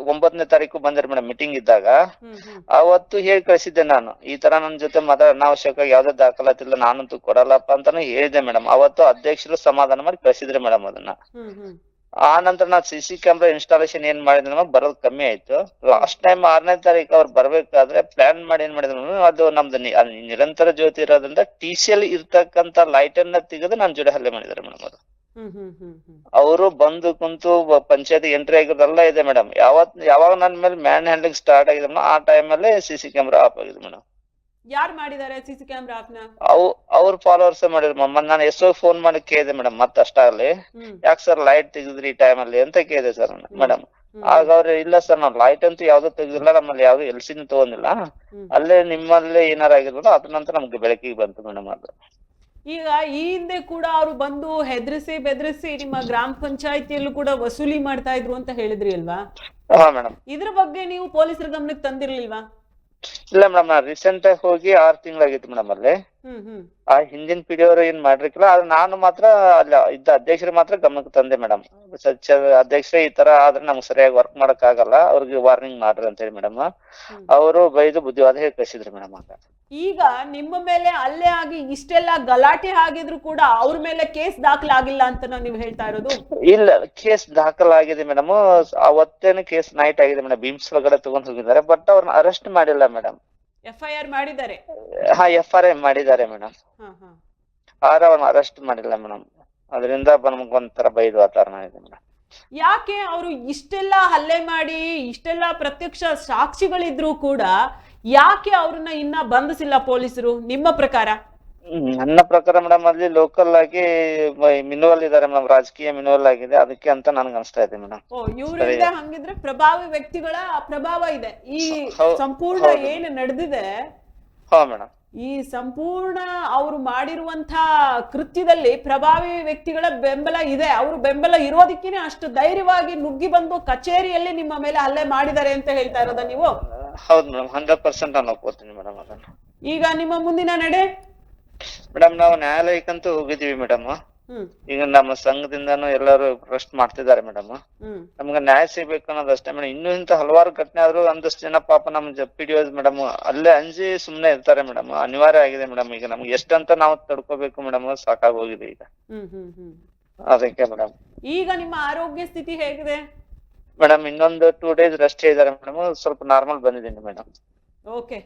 9ನೇ ತಾರೀಕು ಬಂದಿರಿ ಮೇಡಮ್ ಮೀಟಿಂಗ್ ಇದ್ದಾಗ. ಅವತ್ತು ಹೇಳಿ ಕಳಿಸಿದ್ದೆ ನಾನು, ಈ ತರ ನನ್ ಜೊತೆ ಅನಾವಶ್ಯಕ ಯಾವ್ದೇ ದಾಖಲಾತಿ ಇಲ್ಲ, ನಾನಂತೂ ಕೊಡಲ್ಲಪ್ಪ ಅಂತಾನು ಹೇಳಿದೆ ಮೇಡಮ್. ಅವತ್ತು ಅಧ್ಯಕ್ಷರು ಸಮಾಧಾನ ಮಾಡಿ ಕಳಿಸಿದ್ರೆ ಮೇಡಮ್ ಅದನ್ನ. ಆ ನಂತರ ನಾನು CC ಕ್ಯಾಮ್ರಾ ಇನ್ಸ್ಟಾಲೇಷನ್ ಏನ್ ಮಾಡಿದ್ರೆ ಬರೋದು ಕಮ್ಮಿ ಆಯ್ತು. ಲಾಸ್ಟ್ ಟೈಮ್ 6ನೇ ತಾರೀಕು ಅವ್ರು ಬರ್ಬೇಕಾದ್ರೆ ಪ್ಲಾನ್ ಮಾಡಿ ಏನ್ ಮಾಡಿದ್ರು, ಅದು ನಮ್ದು ನಿರಂತರ ಜ್ಯೋತಿ ಇರೋದ್ರಿಂದ TCL ಇರ್ತಕ್ಕಂತ ಲೈಟ್ ಅನ್ನ ತೆಗೆದು ನನ್ ಜೋಡಿ ಹಲ್ಲೆ ಮಾಡಿದಾರೆ ಮೇಡಮ್. ಅದು ಅವರು ಬಂದು ಕುಂತು ಪಂಚಾಯತ್ ಎಂಟ್ರಿ ಆಗಿರೋದೆಲ್ಲ ಇದೆ ಮೇಡಮ್. ಯಾವಾಗ ನನ್ ಮೇಲೆ ಮ್ಯಾನ್ ಹ್ಯಾಂಡ್ಲಿಂಗ್ ಸ್ಟಾರ್ಟ್ ಆಗಿದೆ ಮೇಡಮ್, ಆ ಟೈಮ್ ಅಲ್ಲೇ CC ಕ್ಯಾಮ್ರಾ ಆಫ್ ಆಗಿದೆ ಮೇಡಮ್. ಯಾರು ಮಾಡಿದ್ದಾರೆ CC ಕ್ಯಾಮ್ರಾ ಆಫ್ನ? ಅವ್ರ ಫಾಲೋವರ್ಸ್ ಮಾಡಿದ್ರು ಮೇಡಮ್. ನಾನು ಎಷ್ಟೋ ಫೋನ್ ಮಾಡಿ ಕೇಳಿದೆ ಮೇಡಮ್, ಮತ್ತೆ ಅಷ್ಟಾಗ್ಲಿ ಯಾಕೆ ಸರ್ ಲೈಟ್ ತೆಗೆದ್ರಿ ಈ ಟೈಮ್ ಅಲ್ಲಿ ಅಂತ ಕೇಳಿದೆ ಸರ್ ಮೇಡಮ್. ಆಗ ಅವ್ರು ಇಲ್ಲ ಸರ್ ನಾವು ಲೈಟ್ ಅಂತೂ ಯಾವ್ದು ತೆಗ್ದಿಲ್ಲ, ನಮ್ಮಲ್ಲಿ ಯಾವ್ದು LCನೂ ತಗೊಂಡಿಲ್ಲ, ಅಲ್ಲೇ ನಿಮ್ಮಲ್ಲೇ ಏನಾರ ಆಗಿರ್ಬೋದು ಅದ್ರ ನಂತರ ನಮ್ಗೆ ಬೆಳಕಿಗೆ ಬಂತು ಮೇಡಮ್ ಅದು. ಈಗ ಈ ಹಿಂದೆ ಕೂಡ ಅವರು ಬಂದು ಹೆದರಿಸಿ ಬೆದರಿಸಿ ನಿಮ್ಮ ಗ್ರಾಮ ಪಂಚಾಯತಿಯಲ್ಲೂ ಕೂಡ ವಸೂಲಿ ಮಾಡ್ತಾ ಇದ್ರು ಅಂತ ಹೇಳಿದ್ರಿ ಅಲ್ವಾ? ಹಾ ಮೇಡಮ್. ಇದ್ರ ಬಗ್ಗೆ ನೀವು ಪೊಲೀಸರ ಗಮನಕ್ಕೆ ತಂದಿರ್ಲಿಲ್ವಾ? ಇಲ್ಲ ಮೇಡಮ್, ನಾನು ರೀಸೆಂಟ್ ಆಗಿ ಹೋಗಿ 6 ತಿಂಗಳಾಗಿತ್ತು ಮೇಡಮ್. ಅಲ್ಲಿ ಆ ಹಿಂದಿನ PDO ಅವ್ರು ಏನ್ ಮಾಡಿರ್ಕಿಲ್ಲ, ಆದ್ರೆ ನಾನು ಮಾತ್ರ ಅಲ್ಲಿ ಇದ್ದ ಅಧ್ಯಕ್ಷರು ಮಾತ್ರ ಗಮನಕ್ಕೆ ತಂದೆ ಮೇಡಮ್. ಅಧ್ಯಕ್ಷರೇ ಈ ತರ ಆದ್ರೆ ನಮ್ಗೆ ಸರಿಯಾಗಿ ವರ್ಕ್ ಮಾಡಕ್ ಆಗಲ್ಲ, ಅವ್ರಿಗೆ ವಾರ್ನಿಂಗ್ ಮಾಡ್ರಿ ಅಂತ ಹೇಳಿ ಮೇಡಮ್. ಅವರು ಬೈದು ಬುದ್ಧಿವಾದ ಹೇಳಿ ಕಳಿಸಿದ್ರು ಮೇಡಮ್. ಆಗ ಈಗ ನಿಮ್ಮ ಮೇಲೆ ಅಲ್ಲೇ ಆಗಿ ಇಷ್ಟೆಲ್ಲ ಗಲಾಟೆ ಆಗಿದ್ರು ಕೂಡ ಅವ್ರ ಮೇಲೆ ಕೇಸ್ ದಾಖಲಾಗಿಲ್ಲ ಅಂತ ನೀವು ಹೇಳ್ತಾ ಇರೋದು? ಇಲ್ಲ, ಕೇಸ್ ದಾಖಲಾಗಿದೆ ಮೇಡಮ್. ಅವತ್ತೇನು ಕೇಸ್ ನೈಟ್ ಆಗಿದೆ ಮೇಡಮ್. ಭೀಮ್ಸ್ ಒಳಗಡೆ ತಗೊಂಡ್ ಹೋಗಿದ್ದಾರೆ, ಬಟ್ ಅವ್ರನ್ನ ಅರೆಸ್ಟ್ ಮಾಡಿಲ್ಲ ಮೇಡಮ್. FIR ಮಾಡಿದ್ದಾರೆ? ಹಾ, FRI ಮಾಡಿದ್ದಾರೆ ಮೇಡಮ್. ಆದ್ರೆ ಅವ್ರನ್ನ ಅರೆಸ್ಟ್ ಮಾಡಿಲ್ಲ ಮೇಡಮ್. ಅದರಿಂದ ನಮ್ಗೆ ಒಂಥರ ಬೈದು ವಾತಾವರಣ ಇದೆ ಮೇಡಮ್. ಯಾಕೆ ಅವರು ಇಷ್ಟೆಲ್ಲ ಹಲ್ಲೆ ಮಾಡಿ ಇಷ್ಟೆಲ್ಲ ಪ್ರತ್ಯಕ್ಷ ಸಾಕ್ಷಿಗಳಿದ್ರು ಕೂಡ ಯಾಕೆ ಅವ್ರನ್ನ ಇನ್ನ ಬಂಧಿಸಿಲ್ಲ ಪೊಲೀಸರು ನಿಮ್ಮ ಪ್ರಕಾರ? ನನ್ನ ಪ್ರಕಾರ ಮೇಡಮ್, ಅಲ್ಲಿ ಲೋಕಲ್ ಆಗಿ ಮಿನುವಲ್ ಇದಾರೆ ಮೇಡಮ್, ರಾಜಕೀಯ ಮಿನುವಲ್ ಆಗಿದೆ, ಅದಕ್ಕೆ ಅಂತ ನನ್ಗೆ ಅನಿಸ್ತಾ ಇದೆ ಮೇಡಮ್. ಇವರಿಂದ ಹಂಗಿದ್ರೆ ಪ್ರಭಾವಿ ವ್ಯಕ್ತಿಗಳ ಪ್ರಭಾವ ಇದೆ ಈ ಸಂಪೂರ್ಣ ಏನು ನಡೆದಿದೆ. ಹಾ ಮೇಡಮ್, ಈ ಸಂಪೂರ್ಣ ಅವರು ಮಾಡಿರುವಂತ ಕೃತ್ಯದಲ್ಲಿ ಪ್ರಭಾವಿ ವ್ಯಕ್ತಿಗಳ ಬೆಂಬಲ ಇದೆ. ಅವರು ಬೆಂಬಲ ಇರೋದಕ್ಕೇನೆ ಅಷ್ಟು ಧೈರ್ಯವಾಗಿ ನುಗ್ಗಿ ಬಂದು ಕಚೇರಿಯಲ್ಲಿ ನಿಮ್ಮ ಮೇಲೆ ಹಲ್ಲೆ ಮಾಡಿದ್ದಾರೆ ಅಂತ ಹೇಳ್ತಾ ಇರೋದ ನೀವು? ಹೌದು ಮೇಡಮ್, 100% ನಾನು ಒಪ್ಕೋತೀನಿ ಮೇಡಮ್ ಅದನ್ನ. ಈಗ ನಿಮ್ಮ ಮುಂದಿನ ನಡೆ ಮೇಡಮ್, ನಾವು ನ್ಯಾಯಾಲಯಕ್ಕಂತೂ ಹೋಗಿದೀವಿ ಮೇಡಮ್. ಈಗ ನಮ್ಮ ಸಂಘದಿಂದಾನು ಎಲ್ಲರೂ ಪ್ರಶ್ನೆ ಮಾಡ್ತಿದ್ದಾರೆ ಮೇಡಮ್. ನಮ್ಗೆ ನ್ಯಾಯ ಸಿಗ್ಬೇಕು ಅನ್ನೋದಷ್ಟೇ ಮೇಡಮ್. ಇನ್ನೂ ಇಂತ ಹಲವಾರು ಘಟನೆ ಆದ್ರೂ ಒಂದಷ್ಟು ಜನ ಪಾಪ ನಮ್ PDOs ಮೇಡಮ್ ಅಲ್ಲೇ ಅಂಜಿ ಸುಮ್ನೆ ಇರ್ತಾರೆ ಮೇಡಮ್. ಅನಿವಾರ್ಯ ಆಗಿದೆ ಮೇಡಮ್. ಈಗ ನಮ್ಗೆ ಎಷ್ಟಂತ ನಾವು ತಡ್ಕೋಬೇಕು ಮೇಡಮ್, ಸಾಕಾಗಿ ಹೋಗಿದೆ ಈಗ. ಅದಕ್ಕೆ ಮೇಡಮ್. ಈಗ ನಿಮ್ಮ ಆರೋಗ್ಯ ಸ್ಥಿತಿ ಹೇಗಿದೆ ಮೇಡಮ್? ಇನ್ನೊಂದು 2 days ರೆಸ್ಟ್ ಇದ್ದಾರೆ ಮೇಡಮ್. ಸ್ವಲ್ಪ ನಾರ್ಮಲ್ ಬಂದಿದ್ದೀನಿ ಮೇಡಮ್. ಓಕೆ,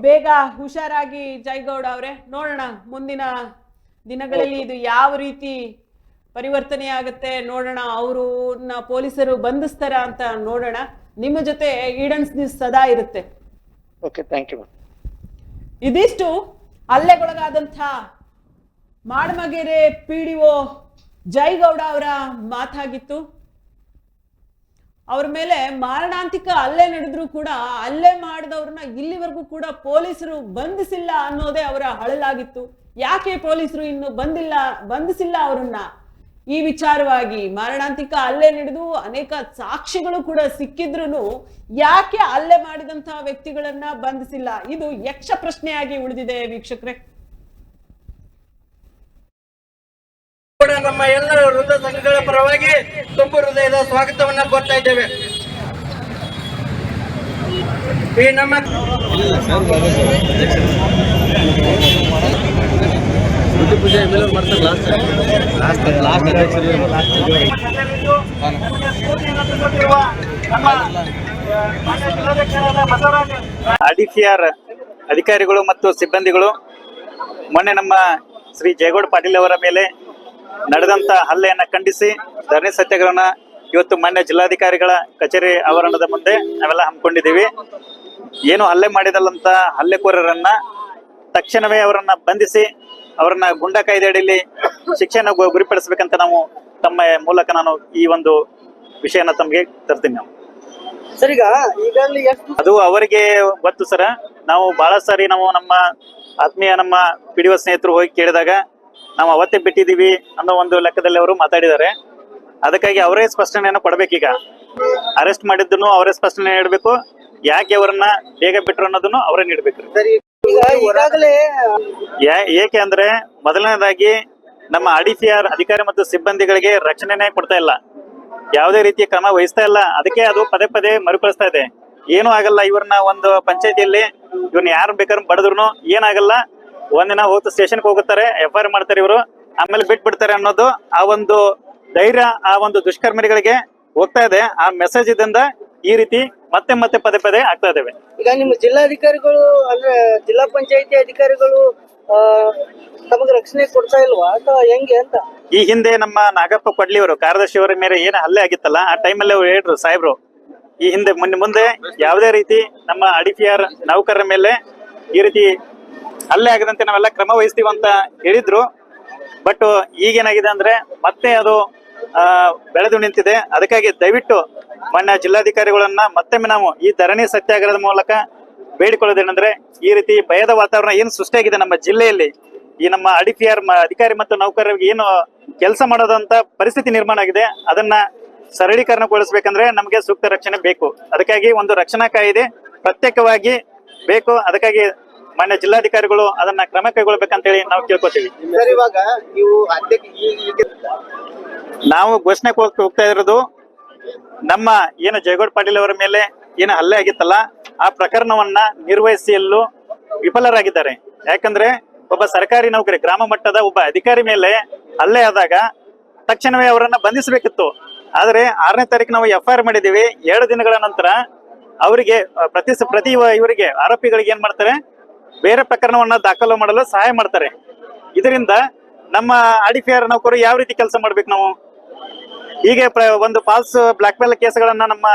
ಬೇಗ ಹುಷಾರಾಗಿ ಜೈಗೌಡ ಅವರೇ. ನೋಡೋಣ ಮುಂದಿನ ದಿನಗಳಲ್ಲಿ ಇದು ಯಾವ ರೀತಿ ಪರಿವರ್ತನೆ ಆಗುತ್ತೆ ನೋಡೋಣ. ಅವ್ರನ್ನ ಪೊಲೀಸರು ಬಂಧಿಸ್ತಾರ ಅಂತ ನೋಡೋಣ. ನಿಮ್ಮ ಜೊತೆ ಈಡನ್ಸ್ ನ್ಯೂಸ್ ಸದಾ ಇರುತ್ತೆ. Okay, thank you. ಇದಿಷ್ಟು ಹಲ್ಲೆಗೊಳಗಾದಂಥ ಮಾಡಮಗೆರೆ PDO ಜೈಗೌಡ ಅವರ ಮಾತಾಗಿತ್ತು. ಅವ್ರ ಮೇಲೆ ಮಾರಣಾಂತಿಕ ಹಲ್ಲೆ ನಡೆದ್ರು ಕೂಡ ಹಲ್ಲೆ ಮಾಡಿದವ್ರನ್ನ ಇಲ್ಲಿವರೆಗೂ ಕೂಡ ಪೊಲೀಸರು ಬಂಧಿಸಿಲ್ಲ ಅನ್ನೋದೇ ಅವರ ಅಳಲಾಗಿತ್ತು. ಯಾಕೆ ಪೊಲೀಸರು ಇನ್ನು ಬಂಧಿಸಿಲ್ಲ ಅವರನ್ನ? ಈ ವಿಚಾರವಾಗಿ ಮಾರಣಾಂತಿಕ ಹಲ್ಲೆ ನಡೆದು ಅನೇಕ ಸಾಕ್ಷಿಗಳು ಕೂಡ ಸಿಕ್ಕಿದ್ರು ಯಾಕೆ ಹಲ್ಲೆ ಮಾಡಿದಂತಹ ವ್ಯಕ್ತಿಗಳನ್ನ ಬಂಧಿಸಿಲ್ಲ? ಇದು ಯಕ್ಷ ಪ್ರಶ್ನೆಯಾಗಿ ಉಳಿದಿದೆ ವೀಕ್ಷಕರೇ. ನಮ್ಮ ಎಲ್ಲ ವೃಂದ ಸಂಘಗಳ ಪರವಾಗಿ ತುಂಬು ಹೃದಯದ ಸ್ವಾಗತವನ್ನ ಕೋರ್ತಾ ಇದ್ದೇವೆ. ಈ ನಮ್ಮ ಪೂಜೆ MLA ಮಾಡ್ತಾರೆ ಲಾಸ್ಟ್ RDCR ಅಧಿಕಾರಿಗಳು ಮತ್ತು ಸಿಬ್ಬಂದಿಗಳು ಮೊನ್ನೆ ನಮ್ಮ ಶ್ರೀ ಜಯಗೌಡ ಪಾಟೀಲ್ ಅವರ ಮೇಲೆ ನಡೆದಂತ ಹಲ್ಲೆಯನ್ನ ಖಂಡಿಸಿ ಧರಣಿ ಸತ್ಯಾಗ್ರಹನ ಇವತ್ತು ಮಾನ್ಯ ಜಿಲ್ಲಾಧಿಕಾರಿಗಳ ಕಚೇರಿ ಆವರಣದ ಮುಂದೆ ನಾವೆಲ್ಲ ಹಮ್ಮಿಕೊಂಡಿದ್ದೀವಿ. ಏನು ಹಲ್ಲೆ ಮಾಡಿದಲ್ಲಂತ ಹಲ್ಲೆಕೋರರನ್ನ ತಕ್ಷಣವೇ ಅವರನ್ನ ಬಂಧಿಸಿ ಅವರನ್ನ ಗುಂಡಾ ಕಾಯ್ದೆ ಅಡಿಯಲ್ಲಿ ಶಿಕ್ಷೆಯನ್ನು ಗುರಿಪಡಿಸಬೇಕಂತ ನಾವು ತಮ್ಮ ಮೂಲಕ ನಾನು ಈ ಒಂದು ವಿಷಯನ ತಮಗೆ ತರ್ತೀನಿ. ನಾವು ಸರ್ ಈಗ ಅದು ಅವರಿಗೆ ಗೊತ್ತು ಸರ್. ನಾವು ಬಹಳ ಸಾರಿ ನಾವು ನಮ್ಮ ಆತ್ಮೀಯ ನಮ್ಮ PDO ಸ್ನೇಹಿತರು ಹೋಗಿ ಕೇಳಿದಾಗ ನಾವು ಅವತ್ತೇ ಬಿಟ್ಟಿದ್ದೀವಿ ಅನ್ನೋ ಒಂದು ಲೆಕ್ಕದಲ್ಲಿ ಅವರು ಮಾತಾಡಿದ್ದಾರೆ. ಅದಕ್ಕಾಗಿ ಅವರೇ ಸ್ಪಷ್ಟನೆಯನ್ನು ಕೊಡ್ಬೇಕೀಗ. ಅರೆಸ್ಟ್ ಮಾಡಿದ್ದನ್ನು ಅವರೇ ಸ್ಪಷ್ಟನೆ ನೀಡಬೇಕು. ಯಾಕೆ ಅವರನ್ನ ಬೇಗ ಬಿಟ್ರು ಅನ್ನೋದನ್ನು ಅವರೇ ನೀಡ್ಬೇಕ್ರಿ. ಸರಿ, ಈಗ ಈಗಾಗಲೇ ಏಕೆ ಅಂದ್ರೆ ಮೊದಲನೇದಾಗಿ ನಮ್ಮ ಆರ್ಡಿಪಿಆರ್ ಅಧಿಕಾರಿ ಮತ್ತು ಸಿಬ್ಬಂದಿಗಳಿಗೆ ರಕ್ಷಣೆನೇ ಕೊಡ್ತಾ ಇಲ್ಲ, ಯಾವುದೇ ರೀತಿಯ ಕ್ರಮ ವಹಿಸ್ತಾ ಇಲ್ಲ. ಅದಕ್ಕೆ ಅದು ಪದೇ ಪದೇ ಮರುಕಳಿಸ್ತಾ ಇದೆ. ಏನೂ ಆಗಲ್ಲ, ಇವ್ರನ್ನ ಒಂದು ಪಂಚಾಯತಿಯಲ್ಲಿ ಇವ್ರನ್ನ ಯಾರು ಬೇಕಾದ್ರೂ ಬಡದ್ರು ಏನಾಗಲ್ಲ, ಒಂದಿನ ಹೋಗ್ತಾ ಸ್ಟೇಷನ್ಗೆ ಹೋಗುತ್ತಾರೆ, FIR ಮಾಡ್ತಾರೆ ಇವರು, ಆಮೇಲೆ ಬಿಟ್ಬಿಡ್ತಾರೆ ಅನ್ನೋದು ಆ ಒಂದು ಧೈರ್ಯ ಆ ಒಂದು ದುಷ್ಕರ್ಮಿಗಳಿಗೆ ಹೋಗ್ತಾ ಇದೆ. ಆ ಮೆಸೇಜ್ ಇಂದ ಈ ರೀತಿ ಮತ್ತೆ ಮತ್ತೆ ಪದೇ ಪದೇ ಆಗ್ತಾ ಇದಾವೆ. ಈಗ ನಿಮ್ಮ ಜಿಲ್ಲಾಧಿಕಾರಿಗಳು ಅಂದ್ರೆ ಜಿಲ್ಲಾ ಪಂಚಾಯತಿ ಅಧಿಕಾರಿಗಳು ತಮಗೆ ರಕ್ಷಣೆ ಕೊಡ್ತಾ ಇಲ್ವಾ ಅಥವಾ ಹೆಂಗೆ ಅಂತ? ಈ ಹಿಂದೆ ನಮ್ಮ ನಾಗಪ್ಪ ಪಡ್ಲಿ ಅವರು ಕಾರ್ಯದರ್ಶಿ ಅವರ ಮೇಲೆ ಏನು ಹಲ್ಲೆ ಆಗಿತ್ತಲ್ಲ, ಆ ಟೈಮಲ್ಲಿ ಅವ್ರು ಹೇಳಿದ್ರು ಸಾಹೇಬ್ರು, ಈ ಹಿಂದೆ ಮುಂದೆ ಯಾವುದೇ ರೀತಿ ನಮ್ಮ ಆರ್ಡಿಪಿಆರ್ ನೌಕರರ ಮೇಲೆ ಈ ರೀತಿ ಹಲ್ಲೆ ಆಗದಂತೆ ನಾವೆಲ್ಲ ಕ್ರಮ ವಹಿಸ್ತೀವಿ ಅಂತ ಹೇಳಿದ್ರು. ಬಟ್ ಈಗೇನಾಗಿದೆ ಅಂದ್ರೆ ಮತ್ತೆ ಅದು ಬೆಳೆದು ನಿಂತಿದೆ. ಅದಕ್ಕಾಗಿ ದಯವಿಟ್ಟು ಮಾನ್ಯ ಜಿಲ್ಲಾಧಿಕಾರಿಗಳನ್ನ ಮತ್ತೊಮ್ಮೆ ನಾವು ಈ ಧರಣಿ ಸತ್ಯಾಗ್ರಹದ ಮೂಲಕ ಬೇಡಿಕೊಳ್ಳೋದೇನೆಂದ್ರೆ, ಈ ರೀತಿ ಭಯದ ವಾತಾವರಣ ಏನು ಸೃಷ್ಟಿಯಾಗಿದೆ ನಮ್ಮ ಜಿಲ್ಲೆಯಲ್ಲಿ, ಈ ನಮ್ಮ ಆರ್ಡಿಪಿಆರ್ ಅಧಿಕಾರಿ ಮತ್ತು ನೌಕರರಿಗೆ ಏನು ಕೆಲಸ ಮಾಡೋದಂತ ಪರಿಸ್ಥಿತಿ ನಿರ್ಮಾಣ ಆಗಿದೆ, ಅದನ್ನ ಸರಳೀಕರಣಗೊಳಿಸಬೇಕಂದ್ರೆ ನಮಗೆ ಸೂಕ್ತ ರಕ್ಷಣೆ ಬೇಕು. ಅದಕ್ಕಾಗಿ ಒಂದು ರಕ್ಷಣಾ ಕಾಯ್ದೆ ಪ್ರತ್ಯೇಕವಾಗಿ ಬೇಕು. ಅದಕ್ಕಾಗಿ ಮಾನ್ಯ ಜಿಲ್ಲಾಧಿಕಾರಿಗಳು ಅದನ್ನ ಕ್ರಮ ಕೈಗೊಳ್ಬೇಕಂತ ಹೇಳಿ ನಾವು ಕೇಳ್ಕೊತೀವಿ. ಸರ್, ಇವಾಗ ನೀವು ನಾವು ಘೋಷಣೆ ಹೋಗ್ತಾ ಇರೋದು, ನಮ್ಮ ಏನು ಜಯಗೌಡ ಪಾಟೀಲ್ ಅವರ ಮೇಲೆ ಏನು ಹಲ್ಲೆ ಆಗಿತ್ತಲ್ಲ, ಆ ಪ್ರಕರಣವನ್ನ ನಿರ್ವಹಿಸಲು ವಿಫಲರಾಗಿದ್ದಾರೆ. ಯಾಕಂದ್ರೆ ಒಬ್ಬ ಸರ್ಕಾರಿ ನೌಕರಿ, ಗ್ರಾಮ ಮಟ್ಟದ ಒಬ್ಬ ಅಧಿಕಾರಿ ಮೇಲೆ ಹಲ್ಲೆ ಆದಾಗ ತಕ್ಷಣವೇ ಅವರನ್ನ ಬಂಧಿಸಬೇಕಿತ್ತು. ಆದ್ರೆ 6ನೇ ತಾರೀಕು ನಾವು FIR ಮಾಡಿದೀವಿ. 2 ದಿನಗಳ ನಂತರ ಅವರಿಗೆ ಪ್ರತಿ ಇವರಿಗೆ ಆರೋಪಿಗಳಿಗೆ ಏನ್ ಮಾಡ್ತಾರೆ, ಬೇರೆ ಪ್ರಕರಣವನ್ನ ದಾಖಲು ಮಾಡಲು ಸಹಾಯ ಮಾಡ್ತಾರೆ. ಇದರಿಂದ ನಮ್ಮ ಆರ್ಡಿಪಿಆರ್ ನೌಕರು ಯಾವ ರೀತಿ ಕೆಲಸ ಮಾಡ್ಬೇಕು ನಾವು? ಹೀಗೆ ಒಂದು ಫಾಲ್ಸ್ ಬ್ಲಾಕ್ ಮೇಲ್ ಕೇಸ್ಗಳನ್ನ ನಮ್ಮ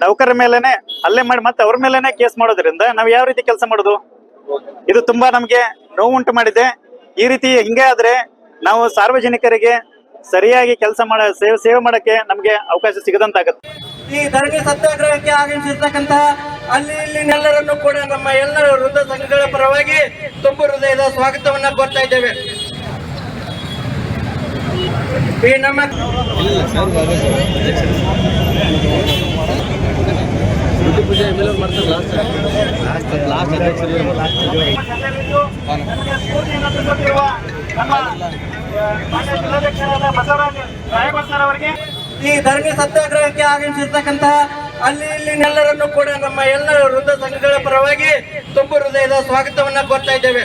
ನೌಕರರ ಮೇಲೆನೆ ಹಲ್ಲೆ ಮಾಡಿ ಮತ್ತೆ ಅವ್ರ ಮೇಲೆನೆ ಕೇಸ್ ಮಾಡೋದ್ರಿಂದ ನಾವು ಯಾವ ರೀತಿ ಕೆಲಸ ಮಾಡೋದು? ಇದು ತುಂಬಾ ನಮ್ಗೆ ನೋವುಂಟು ಮಾಡಿದೆ. ಈ ರೀತಿ ಹಿಂಗೆ ಆದ್ರೆ ನಾವು ಸಾರ್ವಜನಿಕರಿಗೆ ಸರಿಯಾಗಿ ಕೆಲಸ ಸೇವೆ ಮಾಡಕ್ಕೆ ನಮ್ಗೆ ಅವಕಾಶ ಸಿಗದಂತಾಗತ್ತೆ. ಈ ಧರಣಿ ಸತ್ಯಾಗ್ರಹಕ್ಕೆ ಆಗಮಿಸಿರ್ತಕ್ಕಂತಹ ಅಲ್ಲಿ ಇಲ್ಲಿನೆಲ್ಲರನ್ನು ಕೂಡ ನಮ್ಮ ಎಲ್ಲ ವೃಂದ ಸಂಘಗಳ ಪರವಾಗಿ ತುಂಬು ಹೃದಯದ ಸ್ವಾಗತವನ್ನ ಕೋರ್ತಾ ಇದ್ದೇವೆ. ಈ ನಮ್ಮ ಪೂಜೆ MLA ಮಾಡ್ತಾರೆ ಲಾಸ್ಟ್ ಅಧ್ಯಕ್ಷರು ಈ ಧರಣಿ ಸತ್ಯಾಗ್ರಹಕ್ಕೆ ಆಗಮಿಸಿರ್ತಕ್ಕಂತಹ ಅಲ್ಲಿ ಇಲ್ಲಿನೆಲ್ಲರನ್ನು ಕೂಡ ನಮ್ಮ ಎಲ್ಲ ವೃಂದ ಸಂಘಗಳ ಪರವಾಗಿ ತುಂಬು ಹೃದಯದ ಸ್ವಾಗತವನ್ನ ಕೋರ್ತಾ ಇದ್ದೇವೆ.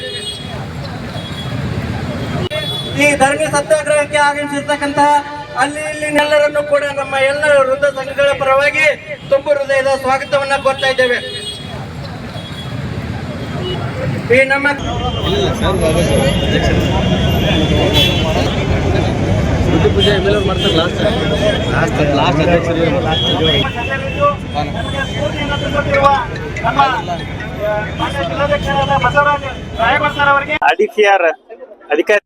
ಈ ಧರಣಿ ಸತ್ಯಾಗ್ರಹಕ್ಕೆ ಆಗಮಿಸಿರ್ತಕ್ಕಂತಹ ಅಲ್ಲಿ ಇಲ್ಲಿನೆಲ್ಲರನ್ನು ಕೂಡ ನಮ್ಮ ಎಲ್ಲ ವೃಂದ ಸಂಘಗಳ ಪರವಾಗಿ ತುಂಬು ಹೃದಯದ ಸ್ವಾಗತವನ್ನ ಕೋರ್ತಾ ಇದ್ದೇವೆ. ಈ ನಮ್ಮ ಪೂಜೆ MLA ಮಾಡ್ತಾರೆ ಲಾಸ್ಟ್ ಅಧ್ಯಕ್ಷರು ಆರ್ಡಿಪಿಆರ್ ಅಧಿಕಾರಿ